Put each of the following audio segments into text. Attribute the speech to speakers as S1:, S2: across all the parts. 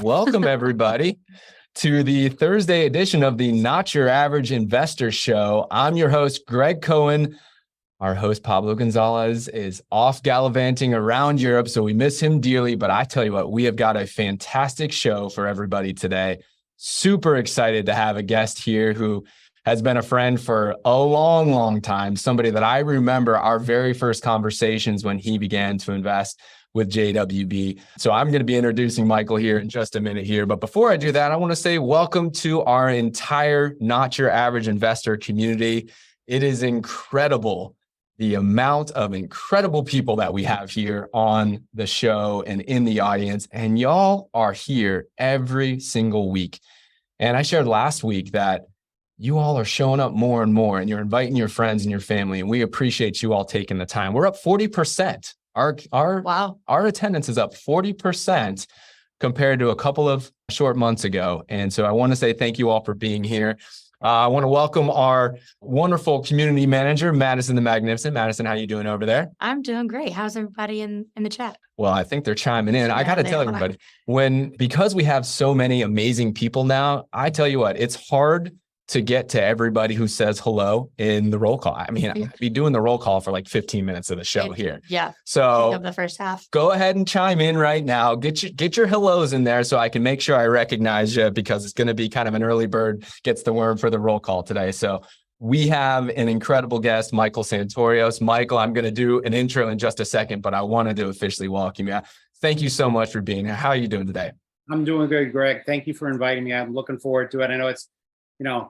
S1: Welcome, everybody, to the Thursday edition of the Not Your Average Investor Show. I'm your host, Gregg Cohen. Our host, Pablo Gonzalez, is off gallivanting around Europe, so we miss him dearly. But I tell you what, we have got a fantastic show for everybody today. Super excited to have a guest here who has been a friend for a long, long time. Somebody that I remember our very first conversations when he began to invest with JWB. So I'm going to be introducing Michael here in just a minute here. But before I do that, I want to say welcome to our entire Not Your Average Investor community. It is incredible, the amount of incredible people that we have here on the show and in the audience. And y'all are here every single week. And I shared last week that you all are showing up more and more, and you're inviting your friends and your family. And we appreciate you all taking the time. We're up 40%. Our attendance is up 40% compared to a couple of short months ago. And so I want to say thank you all for being here. I want to welcome our wonderful community manager, Madison the Magnificent. Madison, how you doing over there?
S2: I'm doing great. How's everybody in the chat?
S1: Well, I think they're chiming in. I got to tell everybody, because we have so many amazing people now, I tell you what, it's hard to get to everybody who says hello in the roll call. I mean, I'd be doing the roll call for like 15 minutes of the show here.
S2: Yeah.
S1: So
S2: of the first half.
S1: Go ahead and chime in right now. Get your hellos in there so I can make sure I recognize you, because it's going to be kind of an early bird gets the worm for the roll call today. So we have an incredible guest, Michael Santorios. Michael, I'm going to do an intro in just a second, but I wanted to officially welcome you. Thank you so much for being here. How are you doing today?
S3: I'm doing good, Greg. Thank you for inviting me. I'm looking forward to it. I know it's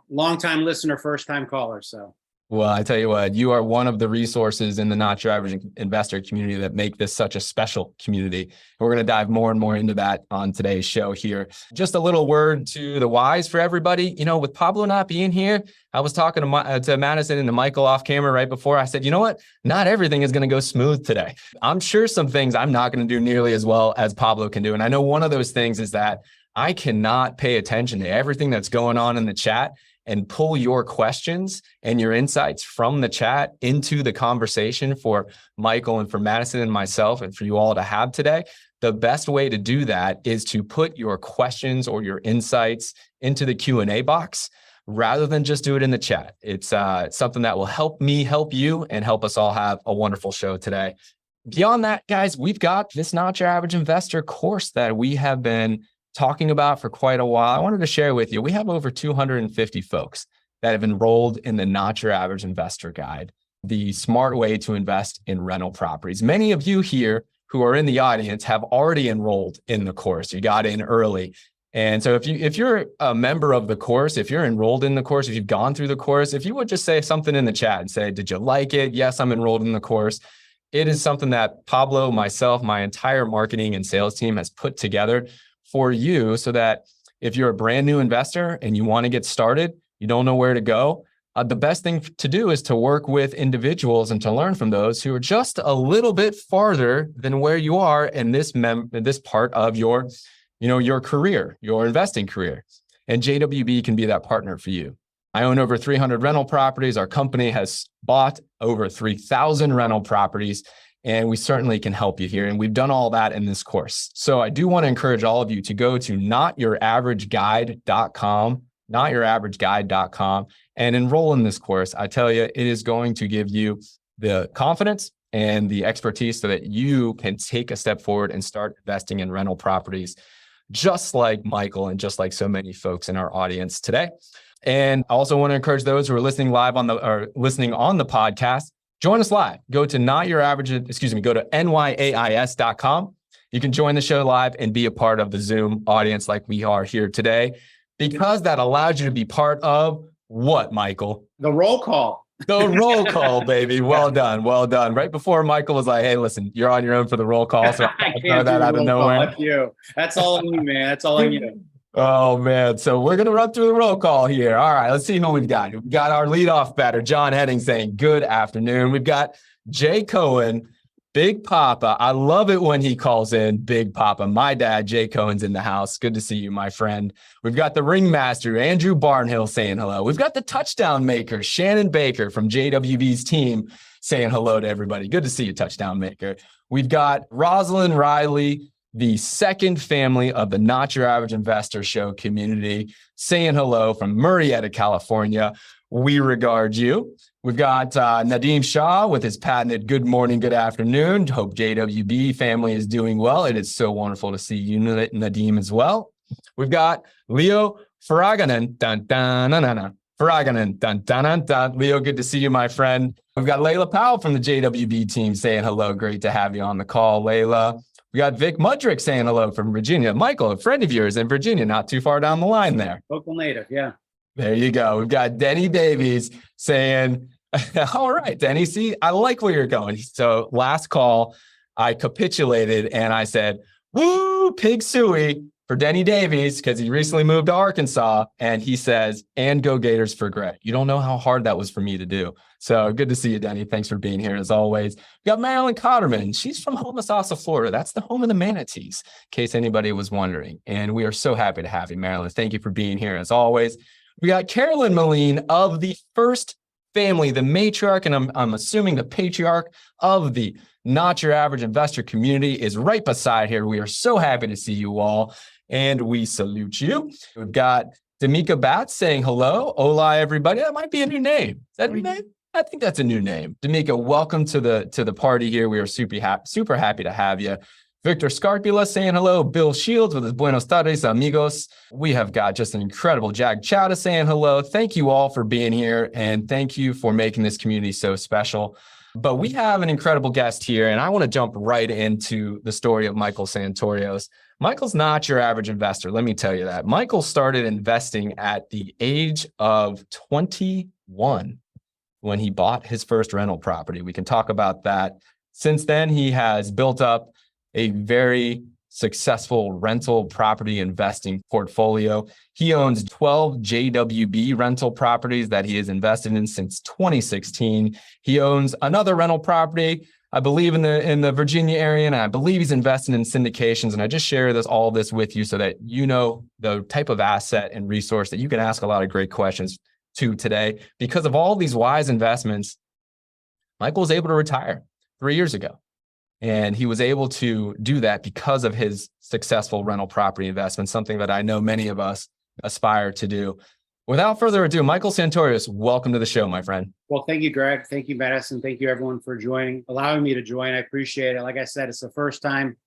S3: long-time listener, first-time caller. So,
S1: well, I tell you what, you are one of the resources in the Not Your Average Investor community that make this such a special community. And we're going to dive more and more into that on today's show here. Just a little word to the wise for everybody. With Pablo not being here, I was talking to Madison and to Michael off camera right before. I said, you know what? Not everything is going to go smooth today. I'm sure some things I'm not going to do nearly as well as Pablo can do. And I know one of those things is that I cannot pay attention to everything that's going on in the chat and pull your questions and your insights from the chat into the conversation for Michael and for Madison and myself and for you all to have today. The best way to do that is to put your questions or your insights into the Q&A box rather than just do it in the chat. It's something that will help me help you and help us all have a wonderful show today. Beyond that, guys, we've got this Not Your Average Investor course that we have been talking about for quite a while. I wanted to share with you, we have over 250 folks that have enrolled in the Not Your Average Investor Guide, the smart way to invest in rental properties. Many of you here who are in the audience have already enrolled in the course. You got in early. And so if you're a member of the course, if you're enrolled in the course, if you've gone through the course, if you would just say something in the chat and say, did you like it? Yes, I'm enrolled in the course. It is something that Pablo, myself, my entire marketing and sales team has put together for you so that if you're a brand new investor and you want to get started, you don't know where to go, the best thing to do is to work with individuals and to learn from those who are just a little bit farther than where you are in this part of your career, your investing career. And JWB can be that partner for you. I own over 300 rental properties. Our company has bought over 3,000 rental properties. And we certainly can help you here. And we've done all that in this course. So I do want to encourage all of you to go to notyouraverageguide.com, and enroll in this course. I tell you, it is going to give you the confidence and the expertise so that you can take a step forward and start investing in rental properties, just like Michael and just like so many folks in our audience today. And I also want to encourage those who are listening live on the podcast. Join us live. Go to NYAIS.com. You can join the show live and be a part of the Zoom audience like we are here today, because that allows you to be part of what, Michael?
S3: The roll call.
S1: The roll call, baby. Well done. Well done. Right before Michael was like, hey, listen, you're on your own for the roll call. So
S3: I can't that out of nowhere. That's you. That's all on you, man. That's all on you.
S1: Oh, man. So we're going to run through the roll call here. All right. Let's see who we've got. We've got our leadoff batter, John Heading, saying good afternoon. We've got Jay Cohen, Big Papa. I love it when he calls in Big Papa. My dad, Jay Cohen's in the house. Good to see you, my friend. We've got the ringmaster, Andrew Barnhill, saying hello. We've got the touchdown maker, Shannon Baker from JWB's team, saying hello to everybody. Good to see you, touchdown maker. We've got Rosalind Riley, the second family of the Not Your Average Investor Show community, saying hello from Murrieta, California. We regard you. We've got Nadeem Shah with his patented good morning, good afternoon. Hope JWB family is doing well. It is so wonderful to see you, Nadeem, as well. We've got Leo Faraganan. Dun, dun, dun, dun, dun. Faraganan. Dun, dun, dun, dun. Leo, good to see you, my friend. We've got Layla Powell from the JWB team saying hello. Great to have you on the call, Layla. We got Vic Mudrick saying hello from Virginia. Michael, a friend of yours in Virginia, not too far down the line there.
S3: Local native, yeah.
S1: There you go. We've got Denny Davies saying, all right, Denny, see, I like where you're going. So last call, I capitulated and I said, woo, pig suey for Denny Davies, because he recently moved to Arkansas. And he says, and go Gators for Gregg. You don't know how hard that was for me to do. So good to see you, Denny. Thanks for being here as always. We got Marilyn Cotterman. She's from Homosassa, Florida. That's the home of the manatees, in case anybody was wondering. And we are so happy to have you, Marilyn. Thank you for being here as always. We got Carolyn Moline of the first family, the matriarch, and I'm assuming the patriarch of the Not Your Average Investor community is right beside here. We are so happy to see you all, and we salute you. We've got D'Amica Batts saying hello. Hola, everybody. That might be a new name. Is that a new name? I think that's a new name. D'Amica, welcome to the party here. We are super happy to have you. Victor Scarpula saying hello. Bill Shields with his Buenos tardes, amigos. We have got just an incredible Jag Chowda saying hello. Thank you all for being here, and thank you for making this community so special. But we have an incredible guest here, and I want to jump right into the story of Michael Santorios. Michael's not your average investor, let me tell you that. Michael started investing at the age of 21 when he bought his first rental property. We can talk about that. Since then, he has built up a very successful rental property investing portfolio. He owns 12 JWB rental properties that he has invested in since 2016. He owns another rental property, I believe in the Virginia area, and I believe he's invested in syndications. And I just share all this with you so that you know the type of asset and resource that you can ask a lot of great questions to today. Because of all these wise investments, Michael was able to retire 3 years ago. And he was able to do that because of his successful rental property investment, something that I know many of us aspire to do. Without further ado, Michael Santorios, welcome to the show, my friend.
S3: Well, thank you, Greg. Thank you, Madison. Thank you, everyone, for allowing me to join. I appreciate it. Like I said, it's the first time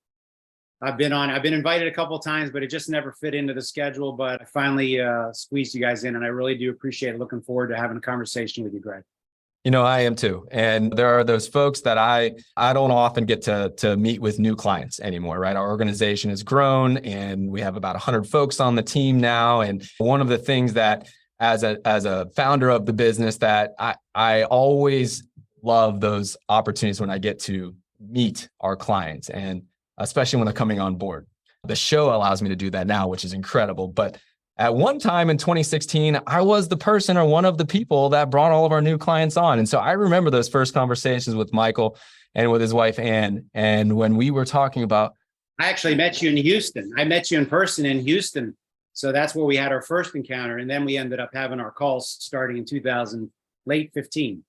S3: I've been on. I've been invited a couple of times, but it just never fit into the schedule. But I finally squeezed you guys in, and I really do appreciate it. Looking forward to having a conversation with you, Greg.
S1: You know, I am too. And there are those folks that I don't often get to meet with new clients anymore, right? Our organization has grown and we have about 100 folks on the team now. And one of the things that as a founder of the business that I always love those opportunities when I get to meet our clients, and especially when they're coming on board. The show allows me to do that now, which is incredible. But at one time in 2016, I was the person or one of the people that brought all of our new clients on. And so I remember those first conversations with Michael and with his wife, Ann. And when we were talking about...
S3: I actually met you in Houston. I met you in person in Houston. So that's where we had our first encounter. And then we ended up having our calls starting in 2015.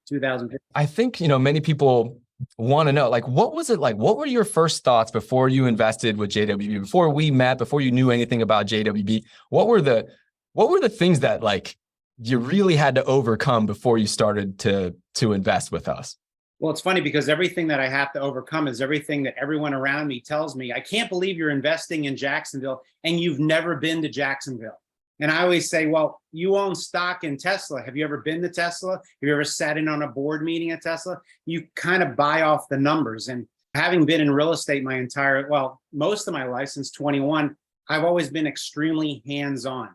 S1: I think, many people want to know, what was it like? What were your first thoughts before you invested with JWB, before we met, before you knew anything about JWB? What were the things that you really had to overcome before you started to invest with us?
S3: Well, it's funny because everything that I have to overcome is everything that everyone around me tells me. I can't believe you're investing in Jacksonville and you've never been to Jacksonville. And I always say, well, you own stock in Tesla. Have you ever been to Tesla? Have you ever sat in on a board meeting at Tesla? You kind of buy off the numbers. And having been in real estate most of my life since 21, I've always been extremely hands-on.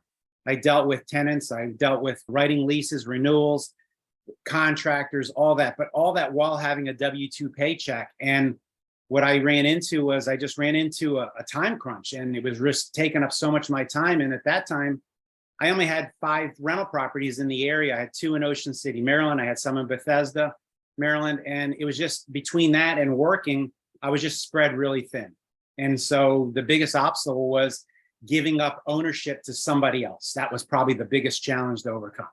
S3: I dealt with tenants. I dealt with writing leases, renewals, contractors, all that. But all that while having a W-2 paycheck. And what I ran into was I just ran into a time crunch, and it was just taking up so much of my time. And at that time, I only had 5 rental properties in the area. I had 2 in Ocean City, Maryland. I had some in Bethesda, Maryland. And it was just between that and working, I was just spread really thin. And so the biggest obstacle was giving up ownership to somebody else. That was probably the biggest challenge to overcome.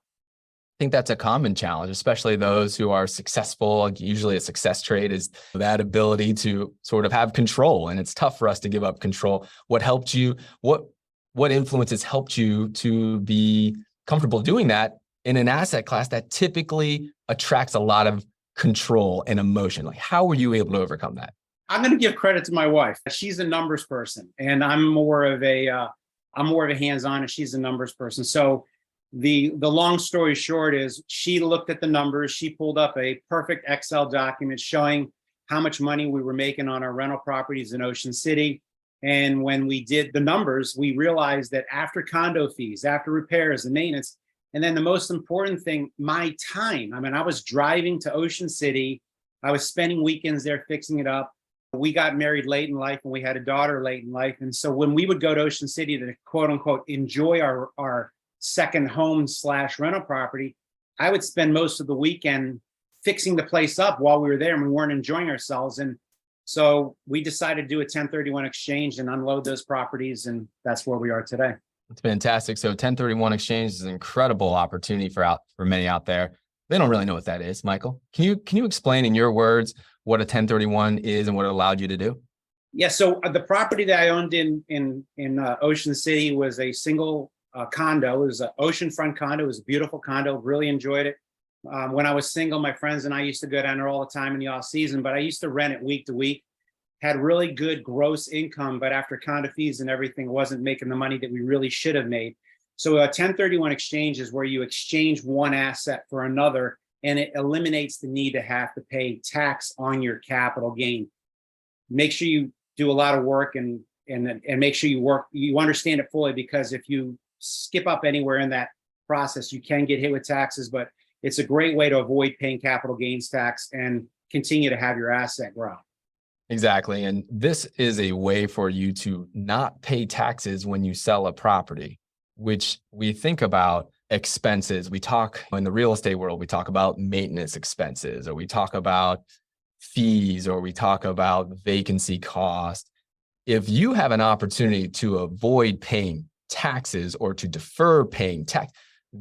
S1: think that's a common challenge, especially those who are successful. Usually a success trait is that ability to sort of have control. And it's tough for us to give up control. What helped you? What influences helped you to be comfortable doing that in an asset class that typically attracts a lot of control and emotion? Like, how were you able to overcome that?
S3: I'm going to give credit to my wife. She's a numbers person, and I'm more of a hands-on, and she's a numbers person. So the long story short is she looked at the numbers. She pulled up a perfect Excel document showing how much money we were making on our rental properties in Ocean City. And when we did the numbers, we realized that after condo fees, after repairs and maintenance, and then the most important thing, my time. I mean, I was driving to Ocean City. I was spending weekends there fixing it up. We got married late in life and we had a daughter late in life. And so when we would go to Ocean City to quote unquote enjoy our second home / rental property, I would spend most of the weekend fixing the place up while we were there and we weren't enjoying ourselves. And so we decided to do a 1031 exchange and unload those properties. And that's where we are today.
S1: It's fantastic. So 1031 exchange is an incredible opportunity for many out there. They don't really know what that is. Michael, can you explain in your words what a 1031 is and what it allowed you to do?
S3: Yeah. So the property that I owned in Ocean City was a single condo. It was an oceanfront condo. It was a beautiful condo. Really enjoyed it. When I was single, my friends and I used to go down there all the time in the off season, but I used to rent it week to week. Had really good gross income, but after condo fees and everything, wasn't making the money that we really should have made. So a 1031 exchange is where you exchange one asset for another, and it eliminates the need to have to pay tax on your capital gain. Make sure you do a lot of work and make sure you understand it fully, because if you skip up anywhere in that process, you can get hit with taxes, but it's a great way to avoid paying capital gains tax and continue to have your asset grow.
S1: Exactly. And this is a way for you to not pay taxes when you sell a property, which we think about expenses. We talk in the real estate world, we talk about maintenance expenses, or we talk about fees, or we talk about vacancy cost. If you have an opportunity to avoid paying taxes or to defer paying tax,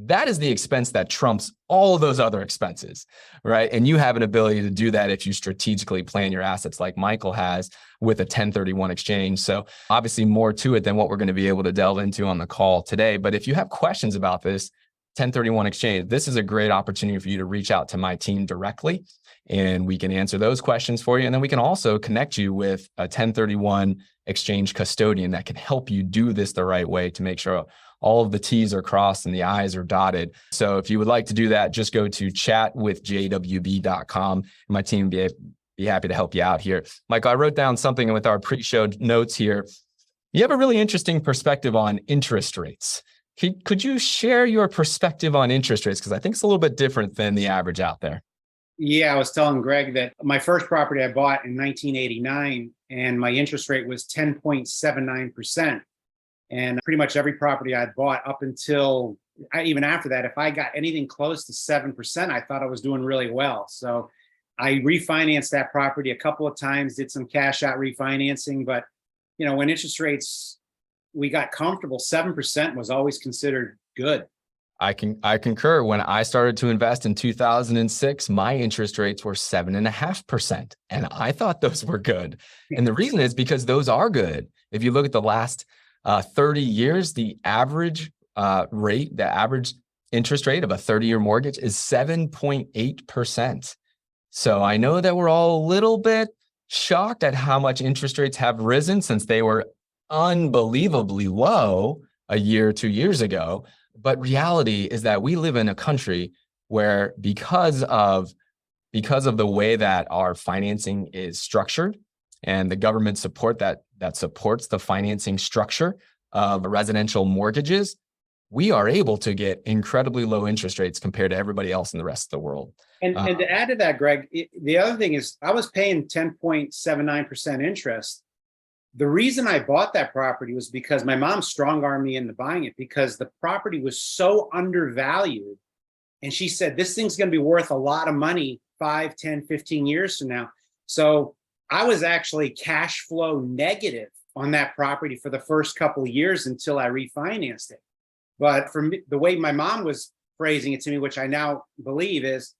S1: that is the expense that trumps all of those other expenses, right? And you have an ability to do that if you strategically plan your assets like Michael has with a 1031 exchange. So obviously more to it than what we're going to be able to delve into on the call today. But if you have questions about this 1031 exchange, this is a great opportunity for you to reach out to my team directly, and we can answer those questions for you. And then we can also connect you with a 1031 exchange custodian that can help you do this the right way to make sure all of the T's are crossed and the I's are dotted. So if you would like to do that, just go to chatwithjwb.com. My team will be happy to help you out here. Michael, I wrote down something with our pre-show notes here. You have a really interesting perspective on interest rates. Could you share your perspective on interest rates? Because I think it's a little bit different than the average out there.
S3: Yeah, I was telling Greg that my first property I bought in 1989, and my interest rate was 10.79%. And pretty much every property I bought up until even after that, if I got anything close to 7%, I thought I was doing really well. So I refinanced that property a couple of times, did some cash out refinancing. But, you know, when interest rates, we got comfortable, 7% was always considered good.
S1: I concur. When I started to invest in 2006, my interest rates were 7.5%. And I thought those were good. And the reason is because those are good. If you look at the last 30 years, the average interest rate of a 30-year mortgage is 7.8%. So I know that we're all a little bit shocked at how much interest rates have risen since they were unbelievably low a year or 2 years ago. But reality is that we live in a country where because of the way that our financing is structured and the government support that supports the financing structure of residential mortgages, we are able to get incredibly low interest rates compared to everybody else in the rest of the world.
S3: And to add to that, Greg, the other thing is I was paying 10.79% interest. The reason I bought that property was because my mom strong-armed me into buying it because the property was so undervalued. And she said, this thing's going to be worth a lot of money 5, 10, 15 years from now. So I was actually cash flow negative on that property for the first couple of years until I refinanced it. But for me, the way my mom was phrasing it to me, which I now believe is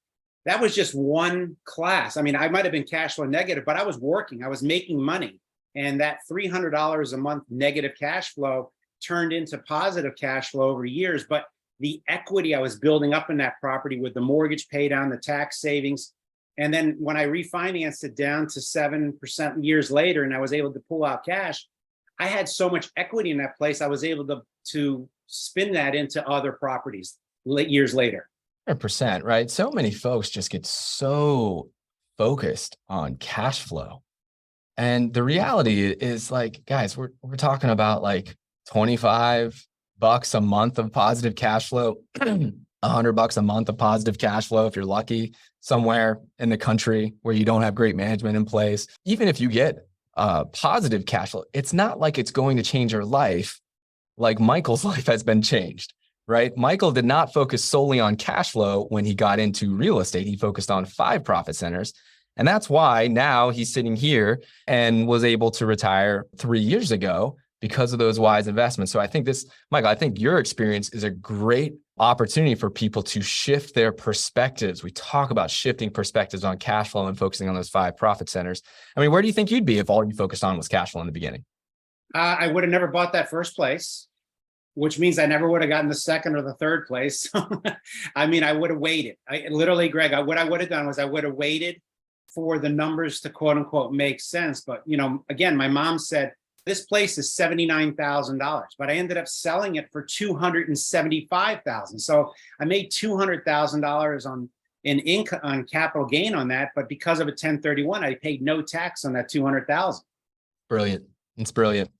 S3: that was just one class. I mean, I might have been cash flow negative, but I was working, I was making money. And that $300 a month negative cash flow turned into positive cash flow over years. But the equity I was building up in that property with the mortgage pay down, the tax savings. And then when I refinanced it down to 7% years later, and I was able to pull out cash, I had so much equity in that place. I was able to spin that into other properties years later.
S1: 100%, right? So many folks just get so focused on cash flow. And the reality is, like, guys, we're talking about like $25 a month of positive cash flow, $100 a month of positive cash flow if you're lucky somewhere in the country where you don't have great management in place. Even if you get positive cash flow, it's not like it's going to change your life like Michael's life has been changed, right? Michael did not focus solely on cash flow when he got into real estate. He focused on 5 profit centers. And that's why now he's sitting here and was able to retire 3 years ago because of those wise investments. So I think Michael, I think your experience is a great opportunity for people to shift their perspectives. We talk about shifting perspectives on cash flow and focusing on those 5 profit centers. I mean, where do you think you'd be if all you focused on was cash flow in the beginning?
S3: I would have never bought that first place, which means I never would have gotten the second or the third place. I mean, I would have waited. Literally, Greg, what I would have done was I would have waited for the numbers to quote unquote make sense. But, again, my mom said, this place is $79,000, but I ended up selling it for $275,000. So I made $200,000 in income on capital gain on that. But because of a 1031, I paid no tax on that $200,000.
S1: Brilliant. It's brilliant.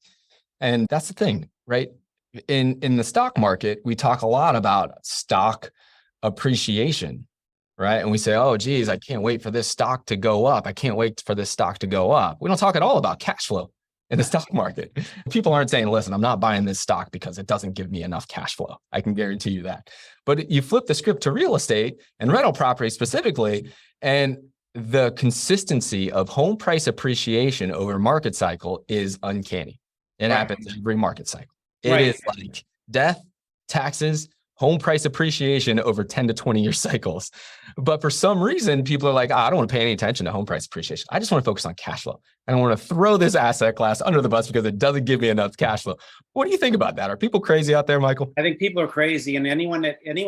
S1: And that's the thing, right? In the stock market, we talk a lot about stock appreciation, right? And we say, oh, geez, I can't wait for this stock to go up. I can't wait for this stock to go up. We don't talk at all about cash flow in the stock market. People aren't saying, listen, I'm not buying this stock because it doesn't give me enough cash flow. I can guarantee you that. But you flip the script to real estate and rental property specifically, and the consistency of home price appreciation over market cycle is uncanny. It happens every market cycle. It is like death, taxes, home price appreciation over 10 to 20 year cycles. But for some reason, people are like, I don't want to pay any attention to home price appreciation. I just want to focus on cash flow. I don't want to throw this asset class under the bus because it doesn't give me enough cash flow. What do you think about that? Are people crazy out there, Michael?
S3: I think people are crazy. And anyone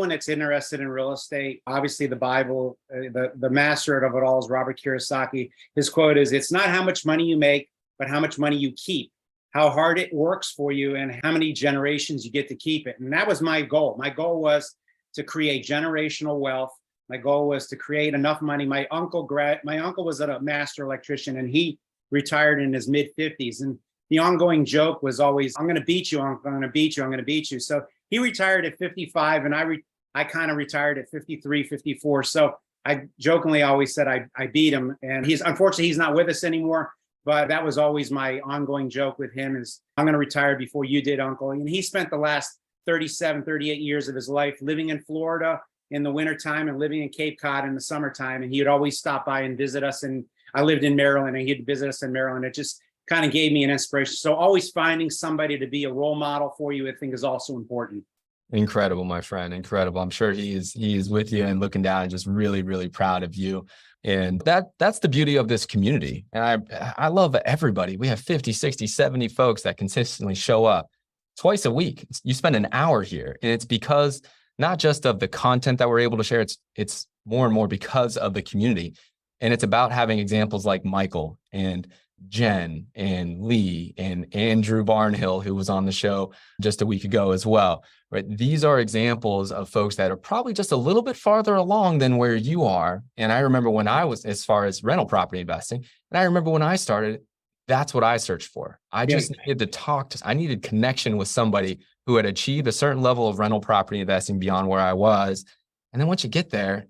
S3: that's interested in real estate, obviously the Bible, the master of it all is Robert Kiyosaki. His quote is, it's not how much money you make, but how much money you keep. How hard it works for you and how many generations you get to keep it. And that was my goal. My goal was to create generational wealth. My goal was to create enough money. My uncle was a master electrician and he retired in his mid 50s. And the ongoing joke was always, I'm going to beat you. I'm going to beat you. I'm going to beat you. So he retired at 55 and I kind of retired at 53, 54. So I jokingly always said I beat him, and unfortunately he's not with us anymore. But that was always my ongoing joke with him is, I'm going to retire before you did, Uncle. And he spent the last 37, 38 years of his life living in Florida in the wintertime and living in Cape Cod in the summertime. And he would always stop by and visit us. And I lived in Maryland and he'd visit us in Maryland. It just kind of gave me an inspiration. So always finding somebody to be a role model for you, I think, is also important.
S1: Incredible, my friend. Incredible. I'm sure he is with you and looking down and just really, really proud of you. And that's the beauty of this community. And I love everybody. We have 50, 60, 70 folks that consistently show up twice a week. You spend an hour here. And it's because not just of the content that we're able to share, it's more and more because of the community. And it's about having examples like Michael and Jen and Lee and Andrew Barnhill, who was on the show just a week ago as well, right? These are examples of folks that are probably just a little bit farther along than where you are. And I remember when I was, as far as rental property investing, and I remember when I started, that's what I searched for. I just needed to I needed connection with somebody who had achieved a certain level of rental property investing beyond where I was. And then once you get there,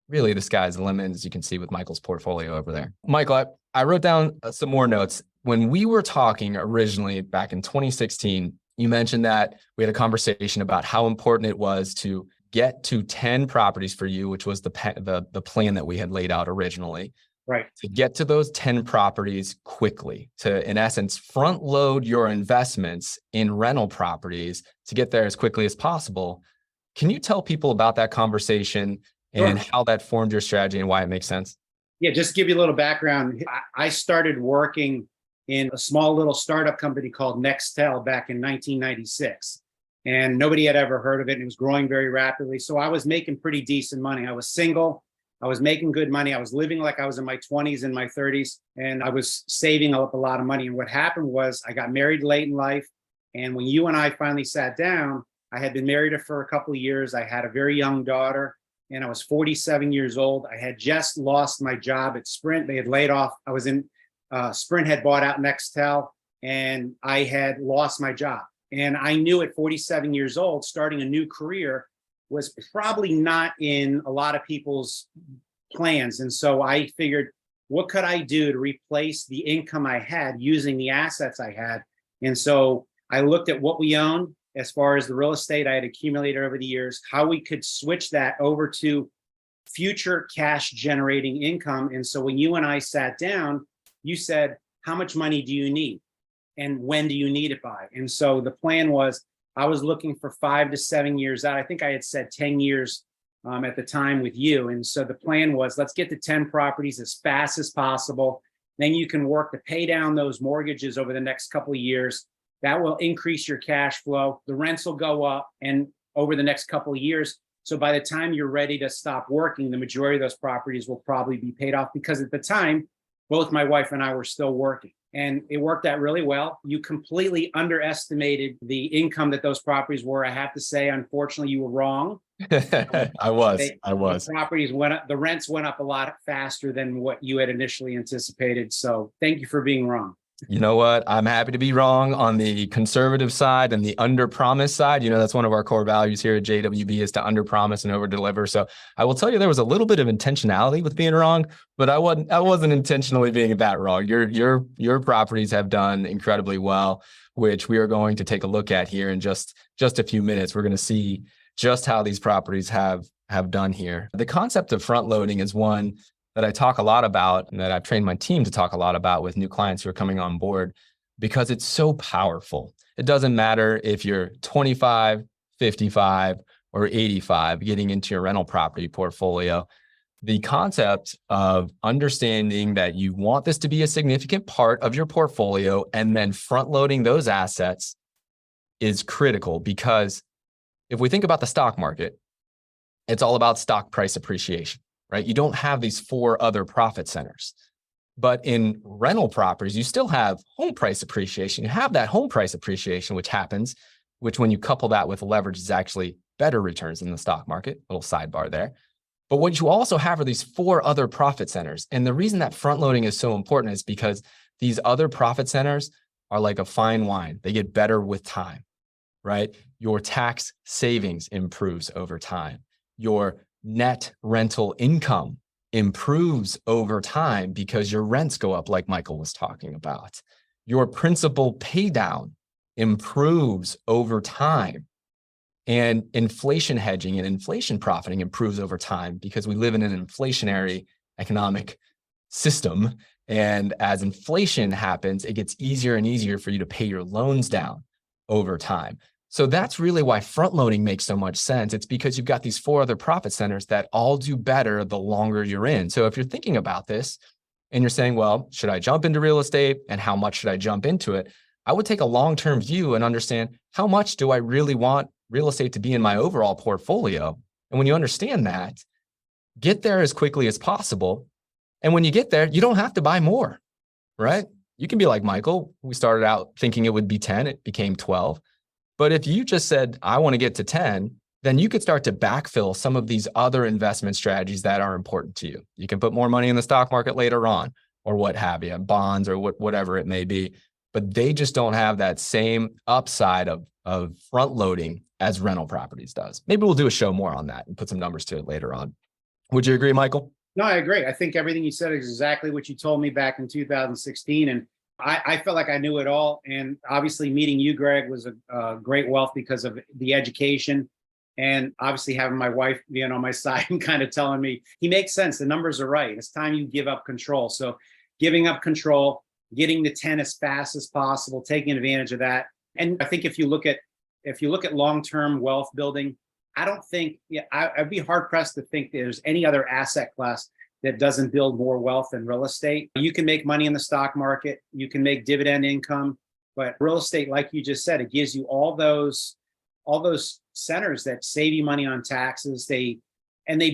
S1: really the sky's the limit, as you can see with Michael's portfolio over there. Michael, I wrote down some more notes. When we were talking originally back in 2016, you mentioned that we had a conversation about how important it was to get to 10 properties for you, which was the plan that we had laid out originally.
S3: Right.
S1: To get to those 10 properties quickly, to, in essence, front load your investments in rental properties to get there as quickly as possible. Can you tell people about that conversation and
S3: Sure.
S1: how that formed your strategy and why it makes sense?
S3: Yeah, just to give you a little background. I started working in a small little startup company called Nextel back in 1996. And nobody had ever heard of it. And it was growing very rapidly. So I was making pretty decent money. I was single. I was making good money. I was living like I was in my 20s and my 30s. And I was saving up a lot of money. And what happened was I got married late in life. And when you and I finally sat down, I had been married for a couple of years. I had a very young daughter and I was 47 years old. I had just lost my job at Sprint. They had laid off. I was in Sprint had bought out Nextel and I had lost my job. And I knew at 47 years old, starting a new career was probably not in a lot of people's plans. And so I figured, what could I do to replace the income I had using the assets I had? And so I looked at what we owned as far as the real estate I had accumulated over the years, how we could switch that over to future cash generating income. And so when you and I sat down, you said, how much money do you need? And when do you need it by? And so the plan was, I was looking for 5 to 7 years out. I think I had said 10 years at the time with you. And so the plan was, let's get to 10 properties as fast as possible. Then you can work to pay down those mortgages over the next couple of years. That will increase your cash flow. The rents will go up and over the next couple of years. So by the time you're ready to stop working, the majority of those properties will probably be paid off because at the time, both my wife and I were still working. And it worked out really well. You completely underestimated the income that those properties were. I have to say, unfortunately, you were wrong.
S1: I was.
S3: The properties went up, the rents went up a lot faster than what you had initially anticipated. So thank you for being wrong.
S1: You know what? I'm happy to be wrong on the conservative side and the under-promise side. You know, that's one of our core values here at JWB is to under-promise and over-deliver. So I will tell you there was a little bit of intentionality with being wrong, but I wasn't intentionally being that wrong. Your properties have done incredibly well, which we are going to take a look at here in just a few minutes. We're going to see just how these properties have done here. The concept of front loading is one that I talk a lot about and that I've trained my team to talk a lot about with new clients who are coming on board because it's so powerful. It doesn't matter if you're 25, 55, or 85 getting into your rental property portfolio. The concept of understanding that you want this to be a significant part of your portfolio and then front loading those assets is critical because if we think about the stock market, it's all about stock price appreciation. Right? You don't have these 4 other profit centers. But in rental properties, you still have home price appreciation. You have that home price appreciation, which happens, which when you couple that with leverage is actually better returns in the stock market, little sidebar there. But what you also have are these 4 other profit centers. And the reason that front loading is so important is because these other profit centers are like a fine wine. They get better with time, right? Your tax savings improves over time. Your net rental income improves over time because your rents go up like Michael was talking about. Your principal pay down improves over time. And inflation hedging and inflation profiting improves over time because we live in an inflationary economic system. And as inflation happens, it gets easier and easier for you to pay your loans down over time. So that's really why front loading makes so much sense. It's because you've got these 4 other profit centers that all do better the longer you're in. So if you're thinking about this and you're saying, well, should I jump into real estate and how much should I jump into it? I would take a long-term view and understand how much do I really want real estate to be in my overall portfolio? And when you understand that, get there as quickly as possible. And when you get there, you don't have to buy more, right? You can be like Michael. We started out thinking it would be 10, it became 12. But if you just said, I want to get to 10, then you could start to backfill some of these other investment strategies that are important to you. You can put more money in the stock market later on, or what have you, bonds or whatever it may be. But they just don't have that same upside of front loading as rental properties does. Maybe we'll do a show more on that and put some numbers to it later on. Would you agree, Michael?
S3: No, I agree. I think everything you said is exactly what you told me back in 2016. And I felt like I knew it all. And obviously meeting you, Greg, was a great wealth because of the education. And obviously having my wife being on my side and kind of telling me, he makes sense. The numbers are right. It's time you give up control. So giving up control, getting to 10 as fast as possible, taking advantage of that. And I think if you look at long-term wealth building, I don't think, yeah, I'd be hard pressed to think there's any other asset class that doesn't build more wealth than real estate. You can make money in the stock market, you can make dividend income, but real estate, like you just said, it gives you all those centers that save you money on taxes. They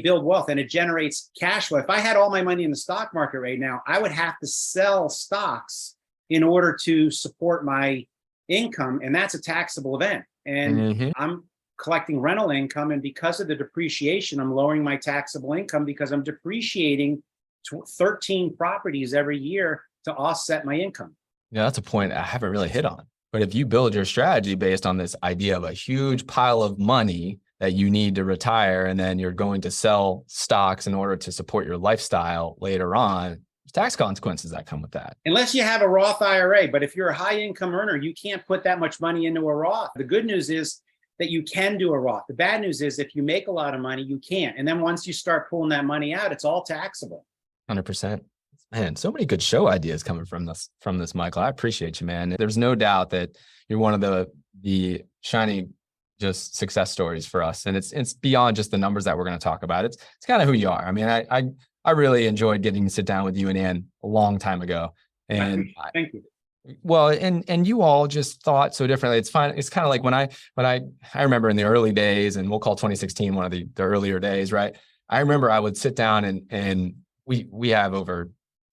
S3: build wealth and it generates cash flow. If I had all my money in the stock market right now, I would have to sell stocks in order to support my income. And that's a taxable event. And I'm collecting rental income. And because of the depreciation, I'm lowering my taxable income because I'm depreciating 13 properties every year to offset my income.
S1: Yeah, that's a point I haven't really hit on. But if you build your strategy based on this idea of a huge pile of money that you need to retire, and then you're going to sell stocks in order to support your lifestyle later on, there's tax consequences that come with that.
S3: Unless you have a Roth IRA. But if you're a high income earner, you can't put that much money into a Roth. The good news is that you can do a Roth. The bad news is if you make a lot of money, you can't. And then once you start pulling that money out, it's all taxable.
S1: 100%. Man, so many good show ideas coming from this, Michael. I appreciate you, man. There's no doubt that you're one of the shiny just success stories for us. And it's beyond just the numbers that we're going to talk about. It's kind of who you are. I mean, I really enjoyed getting to sit down with you and Ann a long time ago. And
S3: thank you.
S1: Well, and you all just thought so differently. It's fine. It's kind of like when I remember in the early days, and we'll call 2016 one of the earlier days, right? I remember I would sit down and we have over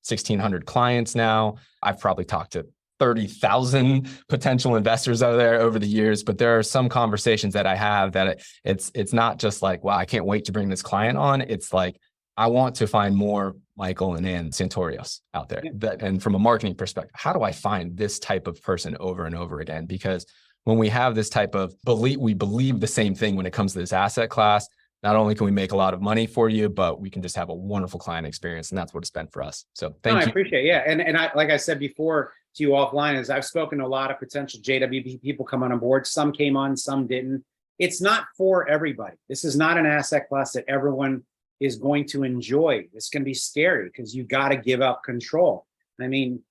S1: 1,600 clients now. I've probably talked to 30,000 potential investors out there over the years, but there are some conversations that I have that it's not just like, wow, I can't wait to bring this client on. It's like, I want to find more Michael and Ann Santorios out there. Yeah. And from a marketing perspective, how do I find this type of person over and over again? Because when we have this type of belief, we believe the same thing when it comes to this asset class. Not only can we make a lot of money for you, but we can just have a wonderful client experience. And that's what it's been for us. So thank you.
S3: I appreciate it. Yeah. And I, like I said before to you offline, is I've spoken to a lot of potential JWB people coming on board. Some came on, some didn't. It's not for everybody. This is not an asset class that everyone is going to enjoy. It's going to be scary because you got to give up control. I mean,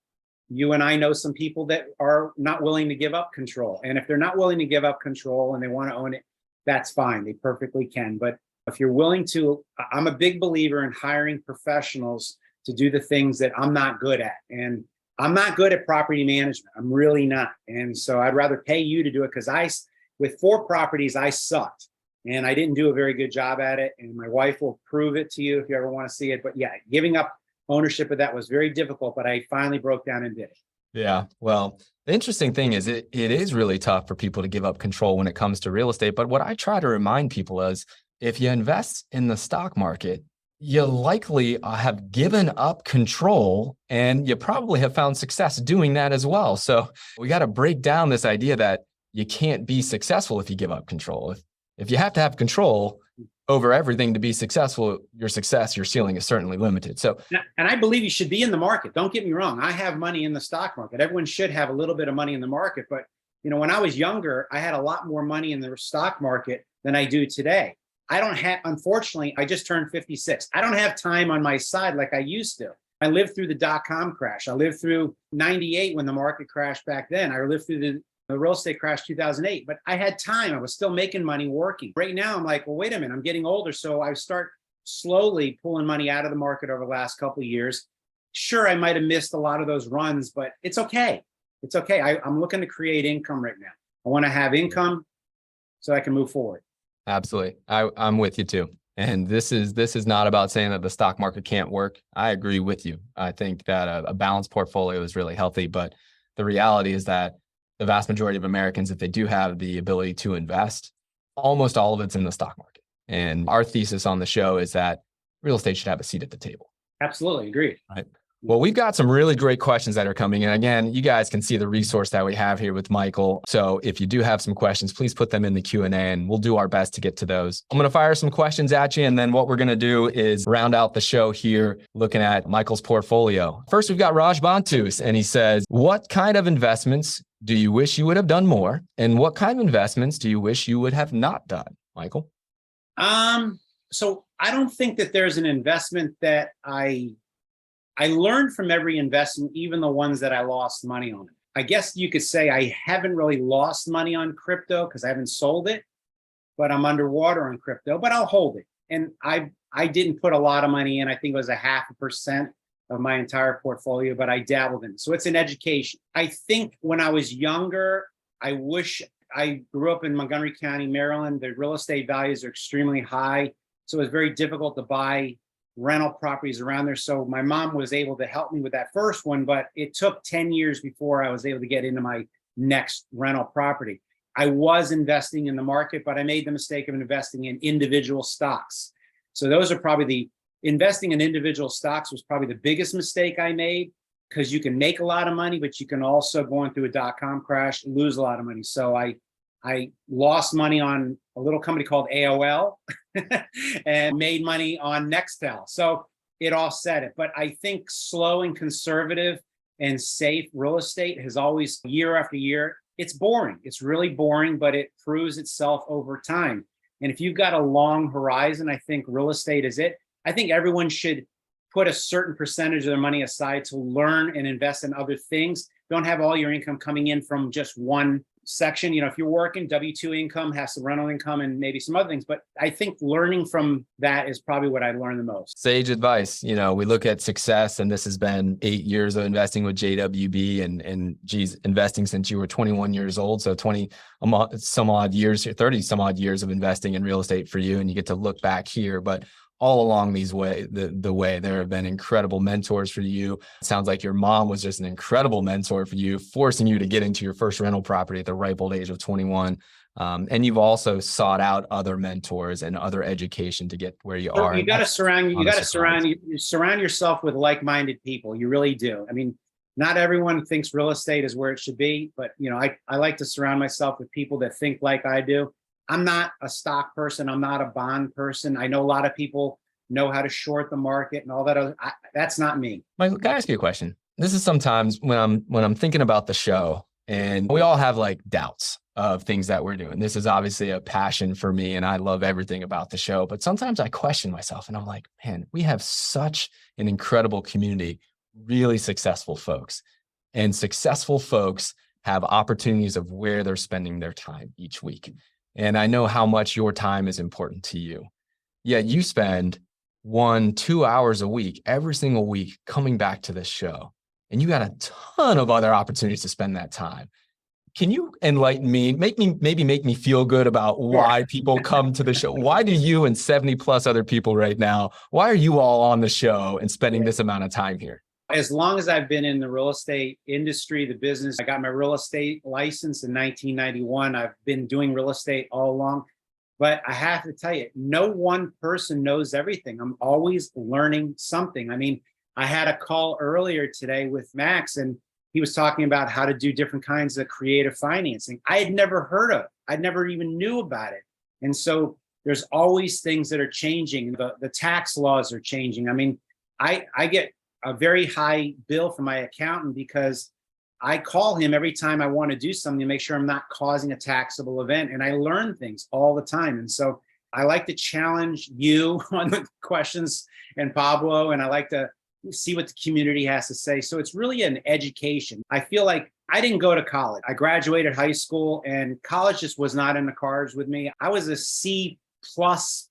S3: you and I know some people that are not willing to give up control. And if they're not willing to give up control and they want to own it, that's fine. They perfectly can. But if you're willing to, I'm a big believer in hiring professionals to do the things that I'm not good at. And I'm not good at property management. I'm really not. And so I'd rather pay you to do it because with 4 properties, I sucked. And I didn't do a very good job at it. And my wife will prove it to you if you ever want to see it. But yeah, giving up ownership of that was very difficult, but I finally broke down and did it.
S1: Yeah. Well, the interesting thing is it is really tough for people to give up control when it comes to real estate. But what I try to remind people is if you invest in the stock market, you likely have given up control and you probably have found success doing that as well. So we got to break down this idea that you can't be successful if you give up control. If you have to have control over everything to be successful, your ceiling is certainly limited. So,
S3: and I believe you should be in the market. Don't get me wrong. I have money in the stock market. Everyone should have a little bit of money in the market. But, when I was younger, I had a lot more money in the stock market than I do today. Unfortunately, I just turned 56. I don't have time on my side like I used to. I lived through the dot-com crash. I lived through 98 when the market crashed back then. I lived through the real estate crash 2008, but I had time. I was still making money working. Right now, I'm like, well, wait a minute, I'm getting older. So I start slowly pulling money out of the market over the last couple of years. Sure, I might have missed a lot of those runs, but it's okay. It's okay. I'm looking to create income right now. I want to have income so I can move forward.
S1: Absolutely. I'm with you too. And this is not about saying that the stock market can't work. I agree with you. I think that a balanced portfolio is really healthy, but the reality is that the vast majority of Americans, if they do have the ability to invest, almost all of it's in the stock market. And our thesis on the show is that real estate should have a seat at the table.
S3: Absolutely. Agreed.
S1: Right. Well, we've got some really great questions that are coming in. Again, you guys can see the resource that we have here with Michael. So if you do have some questions, please put them in the Q&A and we'll do our best to get to those. I'm going to fire some questions at you. And then what we're going to do is round out the show here looking at Michael's portfolio. First, we've got Raj Bantus, and he says, what kind of investments do you wish you would have done more? And what kind of investments do you wish you would have not done, Michael?
S3: So I don't think that there's an investment that I learned from every investment, even the ones that I lost money on. I guess you could say I haven't really lost money on crypto because I haven't sold it. but I'm underwater on crypto, but I'll hold it. And I didn't put a lot of money in. I think it was 0.5% of my entire portfolio, but I dabbled in it. So it's an education. I think when I was younger, I wish I grew up in Montgomery County, Maryland. The real estate values are extremely high. So it was very difficult to buy rental properties around there. So my mom was able to help me with that first one, but it took 10 years before I was able to get into my next rental property. I was investing in the market, but I made the mistake of investing in individual stocks. So those are probably investing in individual stocks was probably the biggest mistake I made, because you can make a lot of money, but you can also, going through a dot-com crash, lose a lot of money. So I lost money on a little company called AOL and made money on Nextel. So it offset it. But I think slow and conservative and safe real estate has always, year after year, it's boring. It's really boring, but it proves itself over time. And if you've got a long horizon, I think real estate is it. I think everyone should put a certain percentage of their money aside to learn and invest in other things. Don't have all your income coming in from just one section. You know, if you're working, W-2 income has some rental income and maybe some other things. But I think learning from that is probably what I learned the most.
S1: Sage advice. You know, we look at success, and this has been 8 years of investing with JWB and geez, investing since you were 21 years old. So 20 some odd years, 30 some odd years of investing in real estate for you. And you get to look back here, but all along the way, there have been incredible mentors for you. It sounds like your mom was just an incredible mentor for you, forcing you to get into your first rental property at the ripe old age of 21. And you've also sought out other mentors and other education to get where you are.
S3: You got to surround yourself with like-minded people. You really do. I mean, not everyone thinks real estate is where it should be, but you know, I like to surround myself with people that think like I do. I'm not a stock person. I'm not a bond person. I know a lot of people know how to short the market and all that. That's not me.
S1: Michael, can I ask you a question? This is sometimes when I'm thinking about the show, and we all have like doubts of things that we're doing. This is obviously a passion for me, and I love everything about the show. But sometimes I question myself, and I'm like, man, we have such an incredible community, really successful folks, and successful folks have opportunities of where they're spending their time each week. And I know how much your time is important to you. Yet you spend 1-2 hours a week, every single week, coming back to this show. And you got a ton of other opportunities to spend that time. Can you enlighten me, make me feel good about why people come to the show? Why do you and 70 plus other people right now, why are you all on the show and spending this amount of time here?
S3: As long as I've been in the real estate industry, the business, I got my real estate license in 1991. I've been doing real estate all along, but I have to tell you, no one person knows everything. I'm always learning something. I mean, I had a call earlier today with Max, and he was talking about how to do different kinds of creative financing. I had never heard of it. I never even knew about it. And so there's always things that are changing. The tax laws are changing. I mean, I get a very high bill from my accountant because I call him every time I want to do something to make sure I'm not causing a taxable event. And I learn things all the time. And so I like to challenge you on the questions and Pablo, and I like to see what the community has to say. So it's really an education. I feel like I didn't go to college. I graduated high school, and college just was not in the cards with me. I was a C+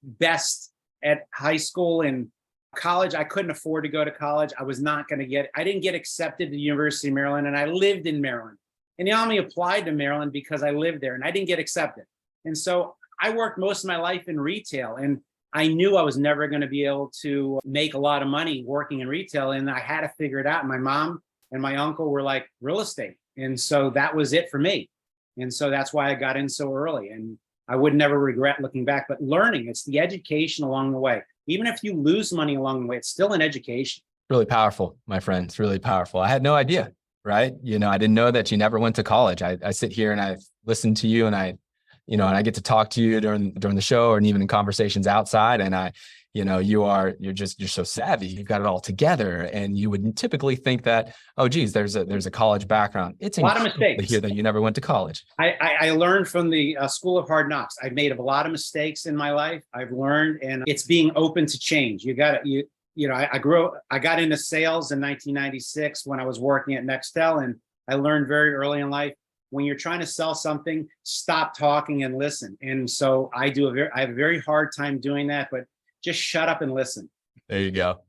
S3: best at high school, and college, I couldn't afford to go to college. I was not going to I didn't get accepted to the University of Maryland, and I lived in Maryland. And I only applied to Maryland because I lived there, and I didn't get accepted. And so I worked most of my life in retail, and I knew I was never going to be able to make a lot of money working in retail, and I had to figure it out. My mom and my uncle were like, real estate. And so that was it for me. And so that's why I got in so early, and I would never regret looking back. But learning, it's the education along the way. Even if you lose money along the way, it's still an education.
S1: Really powerful, my friend. It's really powerful. I had no idea, right? You know, I didn't know that you never went to college. I sit here and I listen to you, and I get to talk to you during the show, and even in conversations outside. And you're so savvy. You've got it all together. And you would typically think that, oh, geez, there's a college background. It's
S3: a lot of mistakes.
S1: To hear that you never went to college.
S3: I learned from the School of Hard Knocks. I've made a lot of mistakes in my life. I've learned, and it's being open to change. I got into sales in 1996 when I was working at Nextel, and I learned very early in life, when you're trying to sell something, stop talking and listen. And so I have a very hard time doing that, but just shut up and listen.
S1: There you go.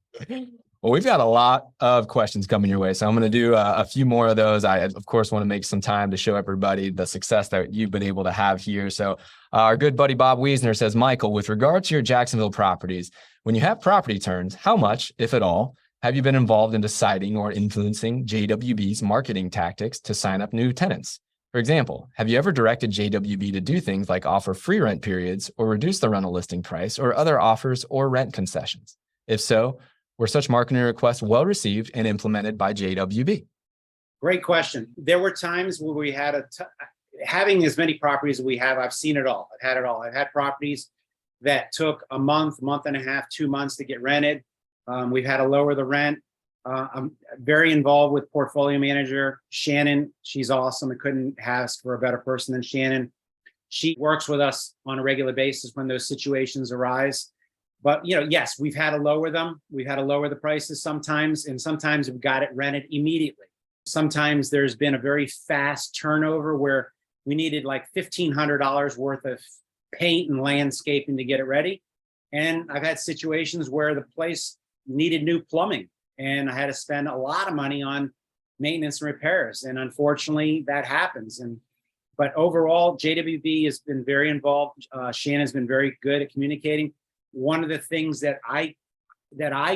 S1: Well, we've got a lot of questions coming your way, so I'm going to do a few more of those. I, of course, want to make some time to show everybody the success that you've been able to have here. So our good buddy Bob Wiesner says, Michael, with regard to your Jacksonville properties, when you have property turns, how much, if at all, have you been involved in deciding or influencing JWB's marketing tactics to sign up new tenants? For example, have you ever directed JWB to do things like offer free rent periods or reduce the rental listing price or other offers or rent concessions? If so, were such marketing requests well received and implemented by JWB?
S3: Great question. There were times where we had having as many properties as we have, I've seen it all. I've had it all. I've had properties that took a month, month and a half, 2 months to get rented. We've had to lower the rent. I'm very involved with portfolio manager Shannon. She's awesome. I couldn't ask for a better person than Shannon. She works with us on a regular basis when those situations arise. But, yes, we've had to lower them. We've had to lower the prices sometimes, and sometimes we've got it rented immediately. Sometimes there's been a very fast turnover where we needed like $1,500 worth of paint and landscaping to get it ready. And I've had situations where the place needed new plumbing and I had to spend a lot of money on maintenance and repairs. And unfortunately, that happens. But overall, JWB has been very involved. Shannon's been very good at communicating. One of the things that I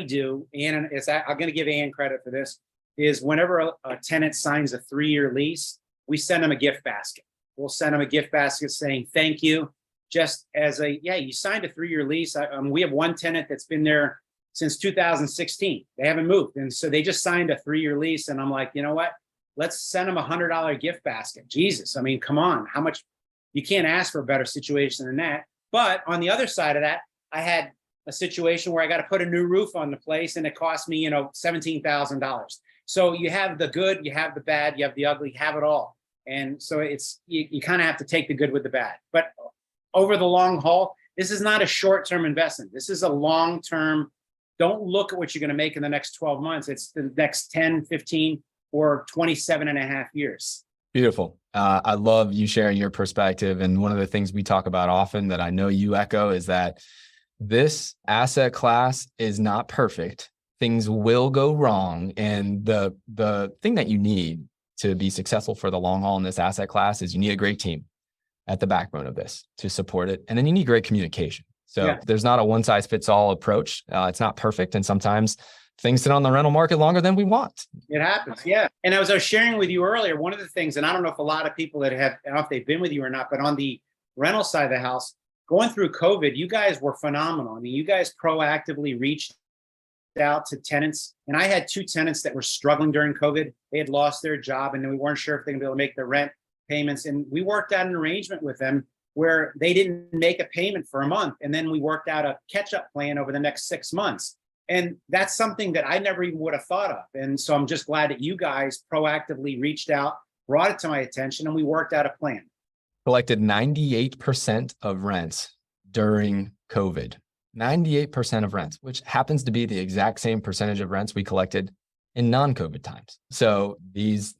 S3: do, and I'm going to give Ann credit for this, is whenever a tenant signs a 3-year lease, we send them a gift basket. We'll send them a gift basket saying, thank you. Just as you signed a 3-year lease. We have one tenant that's been there since 2016. They haven't moved. And so they just signed a 3-year lease. And I'm like, you know what? Let's send them $100 gift basket. Jesus. I mean, come on. How much? You can't ask for a better situation than that. But on the other side of that, I had a situation where I got to put a new roof on the place and it cost me, $17,000. So you have the good, you have the bad, you have the ugly, you have it all. And so you kind of have to take the good with the bad. But over the long haul, this is not a short-term investment. This is a long-term. Don't look at what you're going to make in the next 12 months. It's the next 10, 15, or 27 and a half years.
S1: Beautiful. I love you sharing your perspective. And one of the things we talk about often that I know you echo is that this asset class is not perfect. Things will go wrong. And the thing that you need to be successful for the long haul in this asset class is you need a great team at the backbone of this to support it. And then you need great communication. So there's not a one size fits all approach. It's not perfect. And sometimes things sit on the rental market longer than we want.
S3: It happens. Yeah. And as I was sharing with you earlier, one of the things, and I don't know if a lot of people that I don't know if they've been with you or not, but on the rental side of the house, going through COVID, you guys were phenomenal. I mean, you guys proactively reached out to tenants. And I had 2 tenants that were struggling during COVID. They had lost their job and we weren't sure if they were going to be able to make their rent payments. And we worked out an arrangement with them where they didn't make a payment for a month. And then we worked out a catch-up plan over the next 6 months. And that's something that I never even would have thought of. And so I'm just glad that you guys proactively reached out, brought it to my attention, and we worked out a plan.
S1: Collected 98% of rents during COVID. 98% of rents, which happens to be the exact same percentage of rents we collected in non-COVID times. So this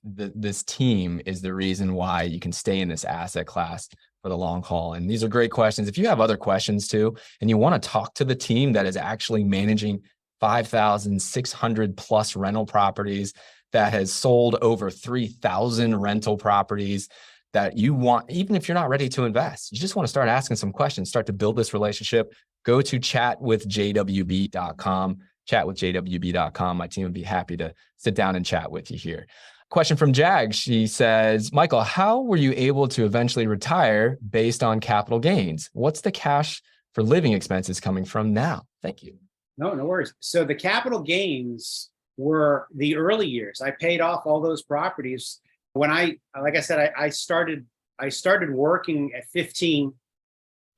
S1: team is the reason why you can stay in this asset class for the long haul. And these are great questions. If you have other questions too, and you want to talk to the team that is actually managing 5,600 plus rental properties, that has sold over 3,000 rental properties, that you want, even if you're not ready to invest, you just want to start asking some questions, start to build this relationship, go to chatwithjwb.com, chatwithjwb.com. My team would be happy to sit down and chat with you here. Question from Jag. She says, Michael, how were you able to eventually retire based on capital gains? What's the cash for living expenses coming from now? Thank you.
S3: No worries. So the capital gains were the early years. I paid off all those properties. When like I said, I started working at 15.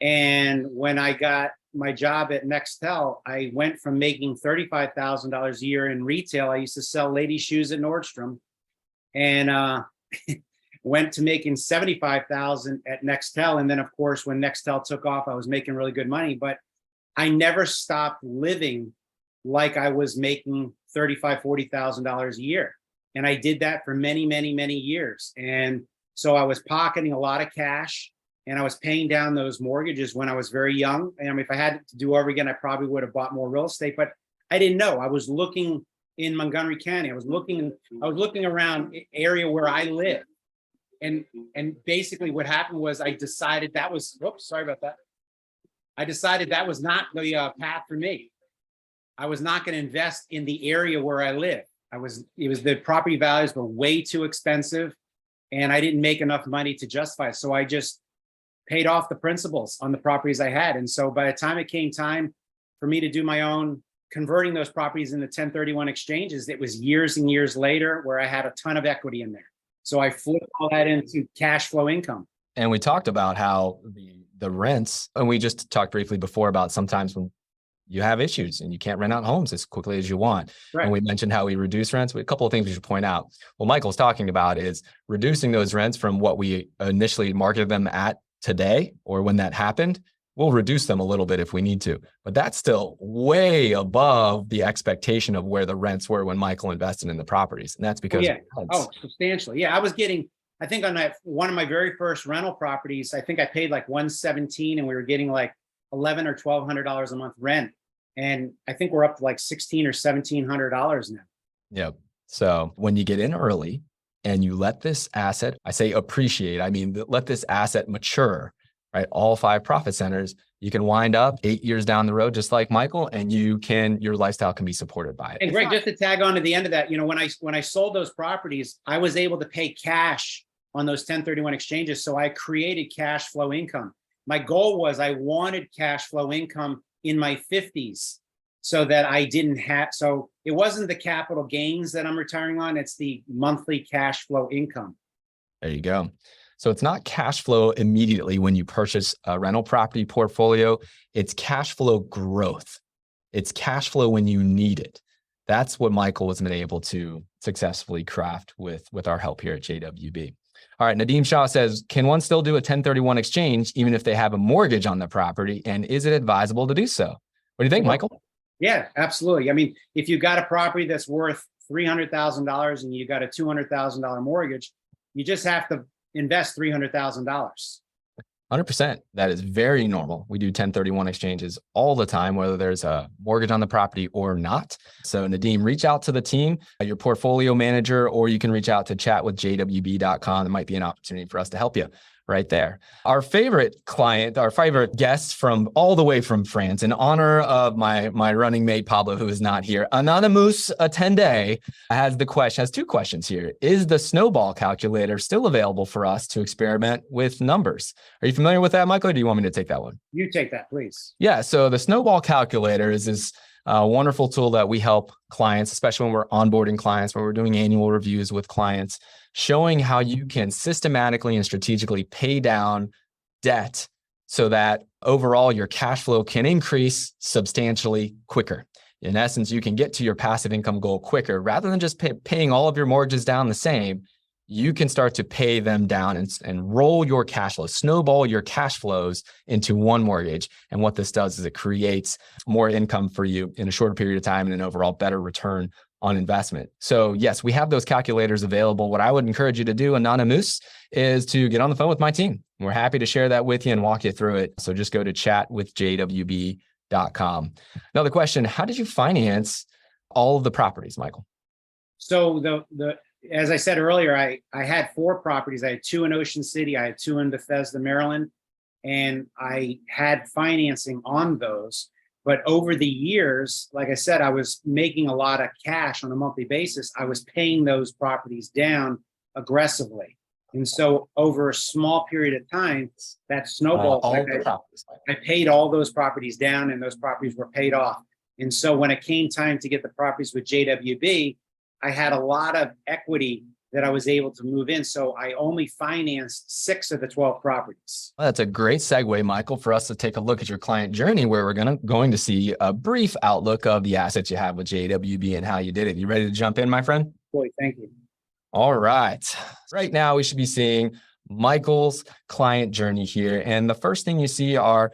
S3: And when I got my job at Nextel, I went from making $35,000 a year in retail. I used to sell ladies' shoes at Nordstrom, and went to making $75,000 at Nextel. And then, of course, when Nextel took off, I was making really good money. But I never stopped living like I was making $35,000, $40,000 a year. And I did that for many, many, many years. And So I was pocketing a lot of cash and I was paying down those mortgages when I was very young. And I mean, if I had to do over again, I probably would have bought more real estate, but I didn't know. I was looking in Montgomery County. I was looking around area where I live. And basically what happened was I decided that was, whoops, sorry about that. I decided that was not the path for me. I was not going to invest in the area where I live. The property values were way too expensive and I didn't make enough money to justify it. So I just paid off the principals on the properties I had. And so by the time it came time for me to do my own converting those properties into 1031 exchanges, it was years and years later where I had a ton of equity in there. So I flipped all that into cash flow income.
S1: And we talked about how the rents, and we just talked briefly before about sometimes when you have issues and you can't rent out homes as quickly as you want.
S3: Right.
S1: And we mentioned how we reduce rents. A couple of things we should point out. What Michael's talking about is reducing those rents from what we initially marketed them at today, or when that happened. We'll reduce them a little bit if we need to, but that's still way above the expectation of where the rents were when Michael invested in the properties. And that's because
S3: substantially. Yeah, I was getting, I think on that one of my very first rental properties, I think I paid like $117 and we were getting like $1,100 or $1,200 a month rent. And I think we're up to like $1,600 or $1,700 now.
S1: Yep. So when you get in early and you let this asset, I say appreciate, I mean, let this asset mature, right? All 5 profit centers, you can wind up 8 years down the road, just like Michael, and your lifestyle can be supported by it.
S3: And Greg, just to tag on to the end of that, when I sold those properties, I was able to pay cash on those 1031 exchanges. So I created cash flow income. My goal was I wanted cash flow income in my 50s so that I didn't have, so it wasn't the capital gains that I'm retiring on, it's the monthly cash flow income.
S1: There you go. So it's not cash flow immediately when you purchase a rental property portfolio, it's cash flow growth. It's cash flow when you need it. That's what Michael has been able to successfully craft with our help here at JWB. All right, Nadeem Shah says, can one still do a 1031 exchange even if they have a mortgage on the property? And is it advisable to do so? What do you think, Michael?
S3: Yeah, absolutely. I mean, if you got a property that's worth $300,000 and you got a $200,000 mortgage, you just have to invest $300,000.
S1: 100%. That is very normal. We do 1031 exchanges all the time, whether there's a mortgage on the property or not. So Nadeem, reach out to the team, your portfolio manager, or you can reach out to chat.with jwb.com. There might be an opportunity for us to help you right there. Our favorite client, our favorite guest from all the way from France, in honor of my running mate, Pablo, who is not here, Anonymous Attendee has 2 questions here. Is the snowball calculator still available for us to experiment with numbers? Are you familiar with that, Michael, or do you want me to take that one?
S3: You take that, please.
S1: Yeah, so the snowball calculator is this wonderful tool that we help clients, especially when we're onboarding clients, when we're doing annual reviews with clients, showing how you can systematically and strategically pay down debt so that overall your cash flow can increase substantially quicker. In essence, you can get to your passive income goal quicker rather than just paying all of your mortgages down the same. You can start to pay them down and roll your cash flow, snowball your cash flows into one mortgage. And what this does is it creates more income for you in a shorter period of time and an overall better return on investment. So yes, we have those calculators available. What I would encourage you to do, Anonymous, is to get on the phone with my team. We're happy to share that with you and walk you through it. So just go to chat.with-jwb.com. Another question, how did you finance all of the properties, Michael?
S3: So as I said earlier, I had 4 properties. I had 2 in Ocean City. I had 2 in Bethesda, Maryland, and I had financing on those. But over the years, like I said, I was making a lot of cash on a monthly basis. I was paying those properties down aggressively. And so over a small period of time, that snowball, I paid all those properties down and those properties were paid off. And so when it came time to get the properties with JWB, I had a lot of equity that I was able to move in. So I only financed 6 of the 12 properties.
S1: Well, that's a great segue, Michael, for us to take a look at your client journey, where we're going to see a brief outlook of the assets you have with JWB and how you did it. You ready to jump in, my friend?
S3: Boy, thank you.
S1: All right. Right now, we should be seeing Michael's client journey here. And the first thing you see are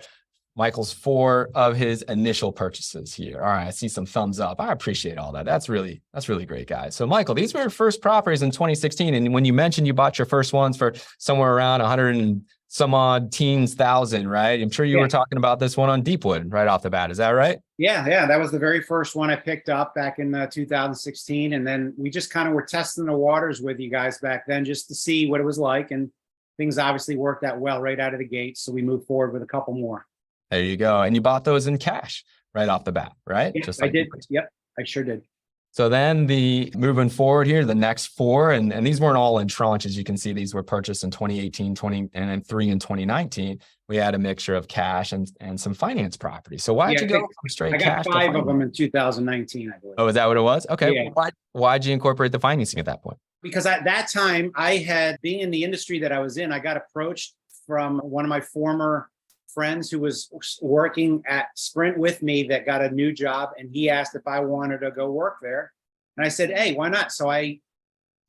S1: Michael's 4 of his initial purchases here. All right, I see some thumbs up. I appreciate all that. That's really great, guys. So Michael, these were your first properties in 2016. And when you mentioned you bought your first ones for somewhere around 100 and some odd teens thousand, right? I'm sure you were talking about this one on Deepwood right off the bat. Is that right?
S3: Yeah. That was the very first one I picked up back in 2016. And then we just kind of were testing the waters with you guys back then just to see what it was like. And things obviously worked out well right out of the gate. So we moved forward with a couple more.
S1: There you go. And you bought those in cash right off the bat, right?
S3: Yeah,
S1: Just
S3: I
S1: like
S3: did. Yep, I sure did.
S1: So then moving forward here, the next 4, and these weren't all in tranches. You can see these were purchased in 2018, and then 3 in 2019. We had a mixture of cash and some finance property. So why'd you go from straight cash?
S3: I got 5 of them in 2019, I believe.
S1: Oh, is that what it was? Okay.
S3: Yeah.
S1: Why'd you incorporate the financing at that point?
S3: Because at that time, being in the industry that I was in, I got approached from one of my former friends who was working at Sprint with me that got a new job, and he asked if I wanted to go work there. And I said, hey, why not? So I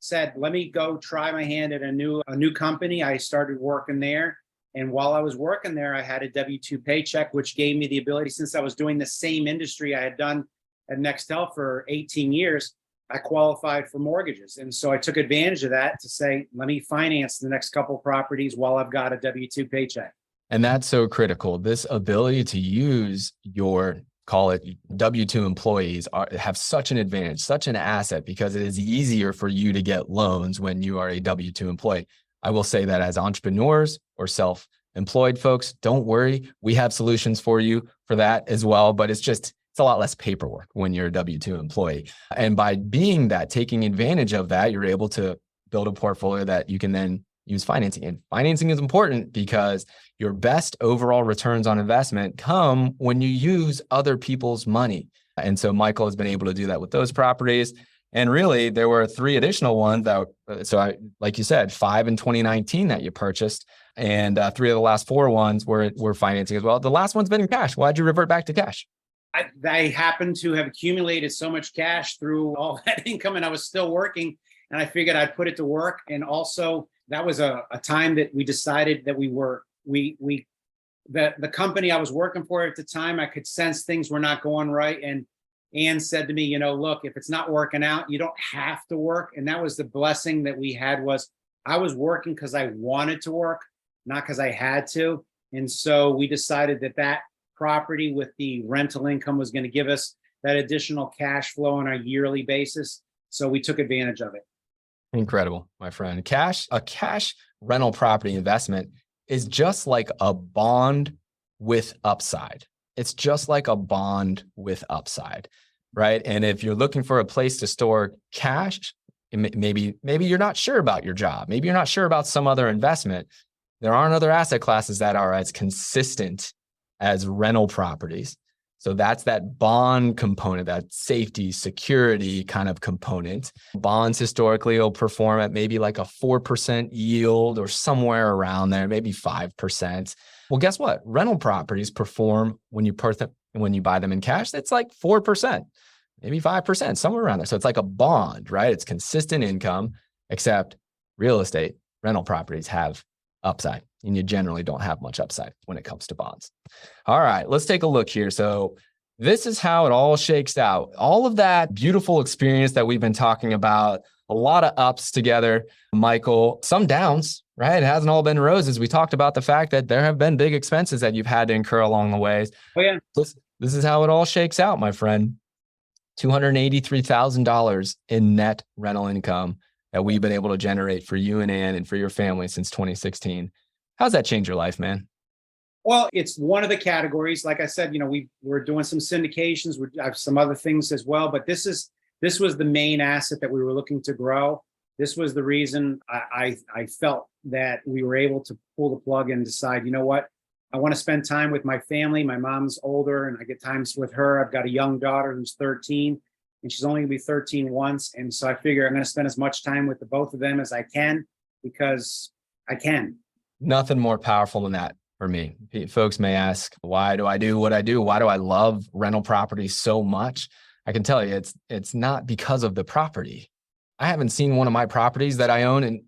S3: said, let me go try my hand at a new company. I started working there. And while I was working there, I had a W-2 paycheck, which gave me the ability, since I was doing the same industry I had done at Nextel for 18 years, I qualified for mortgages. And so I took advantage of that to say, let me finance the next couple properties while I've got a W-2 paycheck.
S1: And that's so critical. This ability to use your, call it W-2 employees have such an advantage, such an asset, because it is easier for you to get loans when you are a W-2 employee. I will say that as entrepreneurs or self-employed folks, don't worry. We have solutions for you for that as well, but it's a lot less paperwork when you're a W-2 employee. And by taking advantage of that, you're able to build a portfolio that you can then use financing. And financing is important because your best overall returns on investment come when you use other people's money. And so Michael has been able to do that with those properties. And really, there were 3 additional ones like you said, 5 in 2019 that you purchased, and 3 of the last 4 ones were financing as well. The last one's been in cash. Why'd you revert back to cash?
S3: I happened to have accumulated so much cash through all that income, and I was still working, and I figured I'd put it to work. And also, that was a time that we decided that the company I was working for at the time, I could sense things were not going right. And Ann said to me, look, if it's not working out, you don't have to work. And that was the blessing that we had, was I was working because I wanted to work, not because I had to. And so we decided that property with the rental income was going to give us that additional cash flow on a yearly basis. So we took advantage of it.
S1: Incredible, my friend. A cash rental property investment is just like a bond with upside. It's just like a bond with upside, right? And if you're looking for a place to store cash, maybe you're not sure about your job. Maybe you're not sure about some other investment. There aren't other asset classes that are as consistent as rental properties. So that's that bond component, that safety, security kind of component. Bonds historically will perform at maybe like a 4% yield or somewhere around there, maybe 5%. Well, guess what? Rental properties perform when you buy them in cash, it's like 4%, maybe 5%, somewhere around there. So it's like a bond, right? It's consistent income, except real estate, rental properties have upside, and you generally don't have much upside when it comes to bonds. All right, let's take a look here. So this is how it all shakes out. All of that beautiful experience that we've been talking about, a lot of ups together, Michael, some downs, right? It hasn't all been roses. We talked about the fact that there have been big expenses that you've had to incur along the way.
S3: Oh, yeah.
S1: This is how it all shakes out, my friend. $283,000 in net rental income that we've been able to generate for you and Ann and for your family since 2016. How's that change your life, man?
S3: Well, it's one of the categories. Like I said, we're doing some syndications. We have some other things as well, but this was the main asset that we were looking to grow. This was the reason I felt that we were able to pull the plug and decide, you know what? I want to spend time with my family. My mom's older and I get times with her. I've got a young daughter who's 13 and she's only gonna be 13 once. And so I figure I'm going to spend as much time with the both of them as I can, because I can.
S1: Nothing more powerful than that for me. Folks may ask, why do I do what I do? Why do I love rental properties so much? I can tell you, it's not because of the property. I haven't seen one of my properties that I own in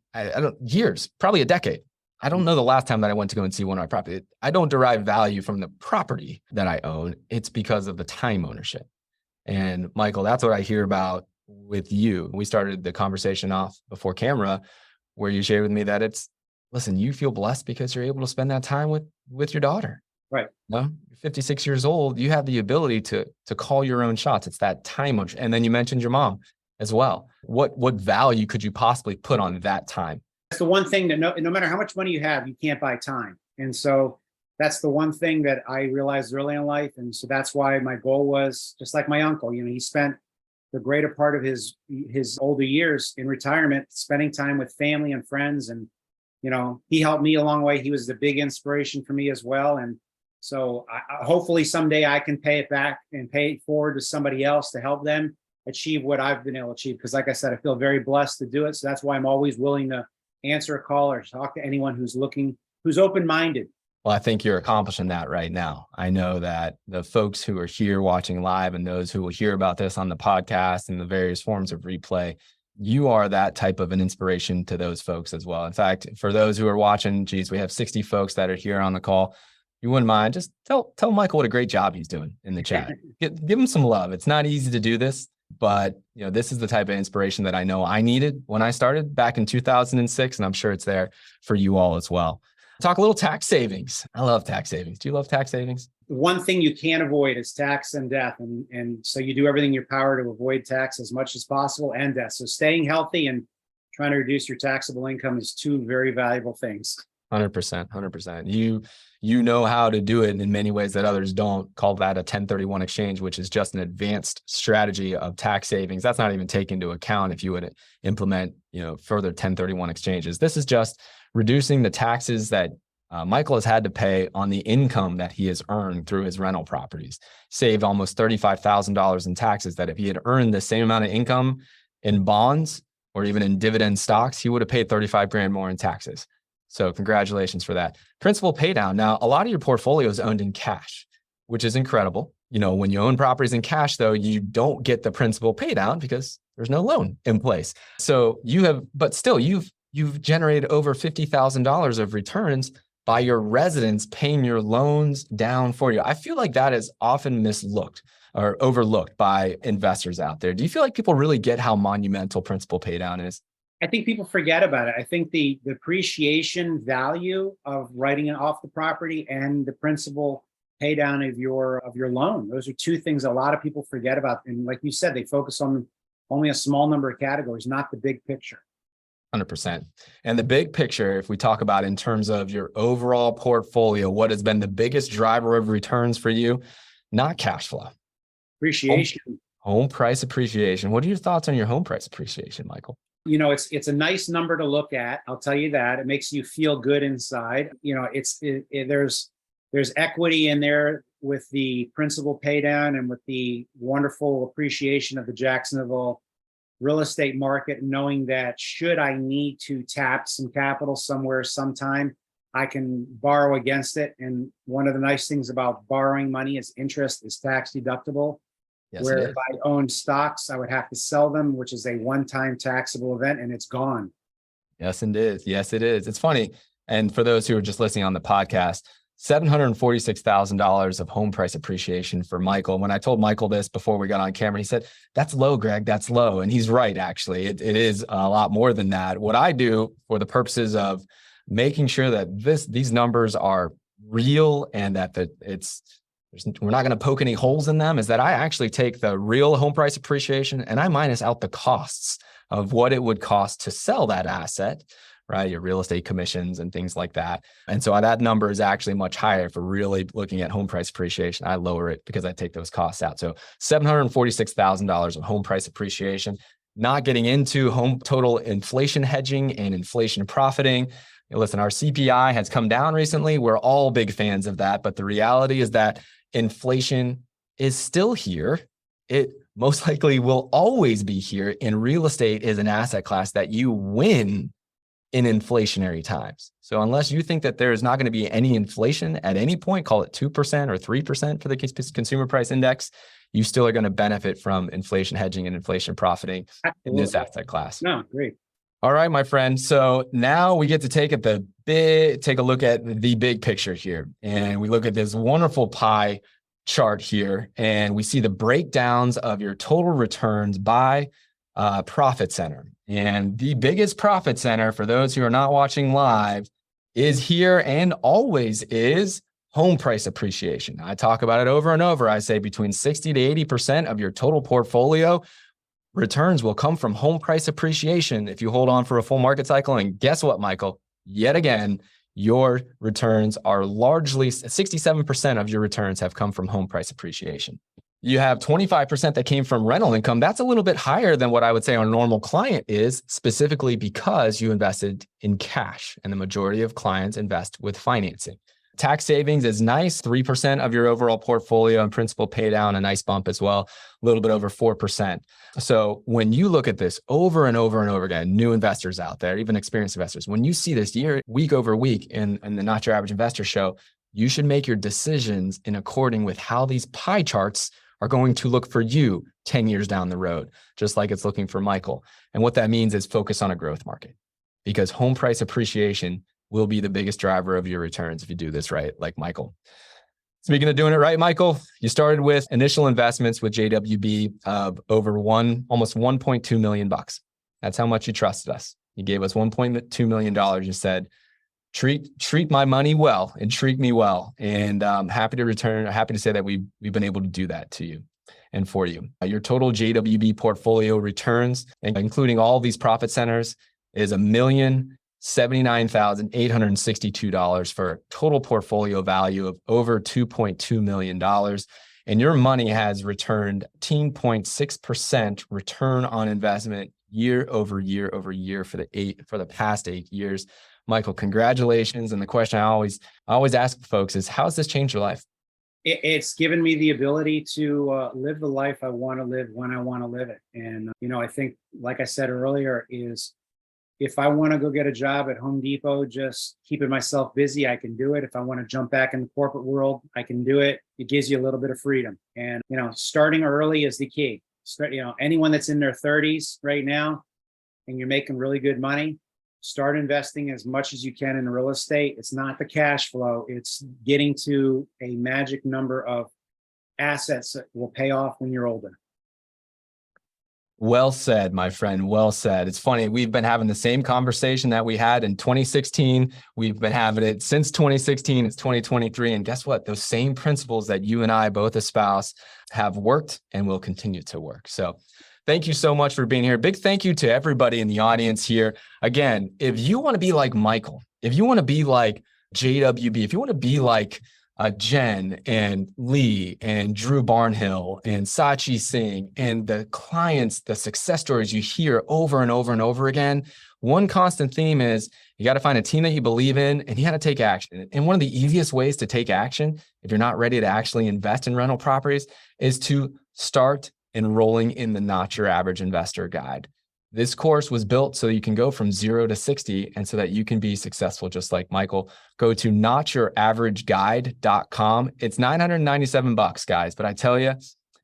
S1: years, probably a decade. I don't know the last time that I went to go and see one of my property. I don't derive value from the property that I own. It's because of the time ownership. And Michael, that's what I hear about with you. We started the conversation off before camera where you shared with me that listen, you feel blessed because you're able to spend that time with your daughter.
S3: Right.
S1: No, you're 56 years old. You have the ability to call your own shots. It's that time. And then you mentioned your mom as well. What value could you possibly put on that time?
S3: That's the one thing that no matter how much money you have, you can't buy time. And so that's the one thing that I realized early in life. And so that's why my goal was just like my uncle, he spent the greater part of his older years in retirement, spending time with family and friends. And, he helped me along the way. He was the big inspiration for me as well. And so hopefully someday I can pay it back and pay it forward to somebody else to help them achieve what I've been able to achieve. Because like I said, I feel very blessed to do it. So that's why I'm always willing to answer a call or talk to anyone who's open-minded.
S1: Well, I think you're accomplishing that right now. I know that the folks who are here watching live and those who will hear about this on the podcast and the various forms of replay, you are that type of an inspiration to those folks as well. In fact, for those who are watching, geez, we have 60 folks that are here on the call. You wouldn't mind, just tell Michael what a great job he's doing in the chat. Give him some love. It's not easy to do this, but this is the type of inspiration that I know I needed when I started back in 2006, and I'm sure it's there for you all as well. Talk a little tax savings. I love tax savings. Do you love tax savings?
S3: One thing you can't avoid is tax and death. And so you do everything in your power to avoid tax as much as possible and death. So staying healthy and trying to reduce your taxable income is two very valuable things.
S1: 100%, 100%. You know how to do it in many ways that others don't. Call that a 1031 exchange, which is just an advanced strategy of tax savings. That's not even taken into account if you would implement, further 1031 exchanges. This is just reducing the taxes that Michael has had to pay on the income that he has earned through his rental properties. Saved almost $35,000 in taxes that if he had earned the same amount of income in bonds or even in dividend stocks, he would have paid 35 grand more in taxes. So congratulations for that. Principal pay down. Now, a lot of your portfolio is owned in cash, which is incredible. When you own properties in cash, though, you don't get the principal pay down because there's no loan in place. So you've generated over $50,000 of returns by your residents paying your loans down for you. I feel like that is often mislooked or overlooked by investors out there. Do you feel like people really get how monumental principal pay down is?
S3: I think people forget about it. I think the appreciation value of writing it off the property and the principal pay down of your loan. Those are two things a lot of people forget about. And like you said, they focus on only a small number of categories, not the big picture.
S1: 100%. And the big picture, if we talk about in terms of your overall portfolio, what has been the biggest driver of returns for you? Not cash flow.
S3: Appreciation.
S1: Home price appreciation. What are your thoughts on your home price appreciation, Michael?
S3: It's a nice number to look at. I'll tell you that. It makes you feel good inside. There's equity in there with the principal pay down and with the wonderful appreciation of the Jacksonville real estate market, knowing that should I need to tap some capital somewhere sometime, I can borrow against it. And one of the nice things about borrowing money is interest is tax deductible. Yes, where if I owned stocks, I would have to sell them, which is a one-time taxable event, and it's gone.
S1: Yes, it is. Yes, it is. It's funny. And for those who are just listening on the podcast, $746,000 of home price appreciation for Michael. When I told Michael this before we got on camera, he said, "That's low, Greg, that's low." And he's right, actually. It is a lot more than that. What I do for the purposes of making sure that these numbers are real and that we're not going to poke any holes in them is that I actually take the real home price appreciation and I minus out the costs of what it would cost to sell that asset, right? Your real estate commissions and things like that. And so that number is actually much higher for really looking at home price appreciation. I lower it because I take those costs out. So $746,000 of home price appreciation, not getting into home total inflation hedging and inflation profiting. Listen, our CPI has come down recently. We're all big fans of that. But the reality is that inflation is still here. It most likely will always be here. And real estate is an asset class that you win in inflationary times. So unless you think that there is not going to be any inflation at any point, call it 2% or 3% for the consumer price index, you still are going to benefit from inflation hedging and inflation profiting in this asset class.
S3: No, great.
S1: All right, my friend. So now we get to take it the take a look at the big picture here. And we look at this wonderful pie chart here, and we see the breakdowns of your total returns by profit center. And the biggest profit center, for those who are not watching live, is here and always is home price appreciation. I talk about it over and over. I say between 60 to 80% of your total portfolio returns will come from home price appreciation if you hold on for a full market cycle. And guess what, Michael? Yet again, your returns are largely 67% of your returns have come from home price appreciation. You have 25% that came from rental income. That's a little bit higher than what I would say our normal client is, specifically because you invested in cash, and the majority of clients invest with financing. Tax savings is nice, 3% of your overall portfolio, and principal pay down, a nice bump as well, a little bit over 4%. So when you look at this over and over and over again, new investors out there, even experienced investors, when you see this week over week in the Not Your Average Investor show, you should make your decisions in according with how these pie charts are going to look for you 10 years down the road, just like it's looking for Michael. And what that means is focus on a growth market, because home price appreciation will be the biggest driver of your returns if you do this right, like Michael. Speaking of doing it right, Michael, you started with initial investments with JWB of over almost $1.2 million. That's how much you trusted us. You gave us $1.2 million. You said, treat my money well and treat me well. And I'm happy to say that we've been able to do that to you and for you. Your total JWB portfolio returns, including all these profit centers, is $1,079,862 for a total portfolio value of over $2.2 million. And your money has returned 18.6% return on investment year over year over year for the past 8 years. Michael, congratulations. And the question I always ask folks is, how has this changed your life?
S3: It's given me the ability to live the life I want to live when I want to live it. And, I think, like I said earlier, is if I want to go get a job at Home Depot, just keeping myself busy, I can do it. If I want to jump back in the corporate world, I can do it. It gives you a little bit of freedom. And, starting early is the key. Anyone that's in their 30s right now and you're making really good money, start investing as much as you can in real estate. It's not the cash flow. It's getting to a magic number of assets that will pay off when you're older.
S1: Well said, my friend. Well said. It's funny. We've been having the same conversation that we had in 2016. We've been having it since 2016. It's 2023. And guess what? Those same principles that you and I both espouse have worked and will continue to work. So thank you so much for being here. Big thank you to everybody in the audience here. Again, if you want to be like Michael, if you want to be like JWB, if you want to be like Jen and Lee and Drew Barnhill and Sachi Singh and the clients, the success stories you hear over and over and over again, one constant theme is you got to find a team that you believe in and you got to take action. And one of the easiest ways to take action, if you're not ready to actually invest in rental properties, is to start enrolling in the Not Your Average Investor Guide. This course was built so you can go from 0 to 60 and so that you can be successful just like Michael. Go to notyouraverage.guide.com. It's $997, guys. But I tell you,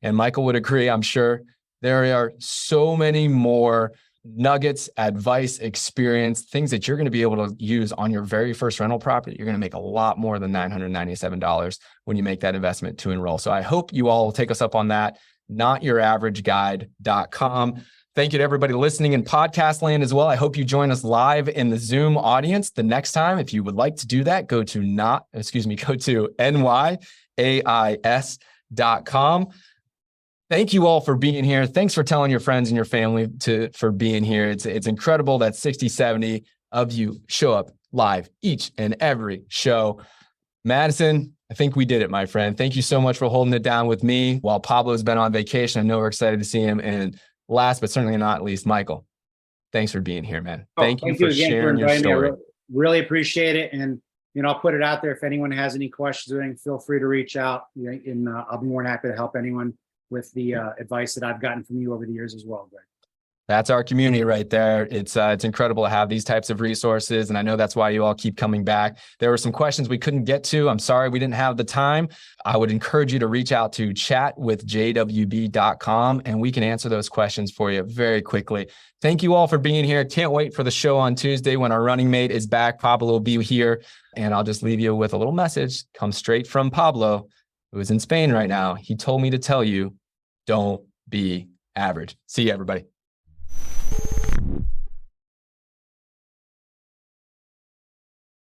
S1: and Michael would agree, I'm sure, there are so many more nuggets, advice, experience, things that you're going to be able to use on your very first rental property. You're going to make a lot more than $997 when you make that investment to enroll. So I hope you all will take us up on that. notyouraverage.guide.com. Thank you to everybody listening in podcast land as well. I hope you join us live in the Zoom audience the next time. If you would like to do that, go to NYAIS.com. Thank you all for being here. Thanks for telling your friends and your family for being here. It's incredible that 60, 70 of you show up live each and every show. Madison, I think we did it, my friend. Thank you so much for holding it down with me while Pablo's been on vacation. I know we're excited to see him. And last but certainly not least, Michael, thanks for being here, man. Thank you for sharing your story.
S3: I really appreciate it. And, I'll put it out there. If anyone has any questions, feel free to reach out. And I'll be more than happy to help anyone with the advice that I've gotten from you over the years as well, Greg.
S1: That's our community right there. It's incredible to have these types of resources. And I know that's why you all keep coming back. There were some questions we couldn't get to. I'm sorry we didn't have the time. I would encourage you to reach out to chatwithjwb.com and we can answer those questions for you very quickly. Thank you all for being here. Can't wait for the show on Tuesday when our running mate is back. Pablo will be here. And I'll just leave you with a little message. Come straight from Pablo, who is in Spain right now. He told me to tell you, don't be average. See you, everybody.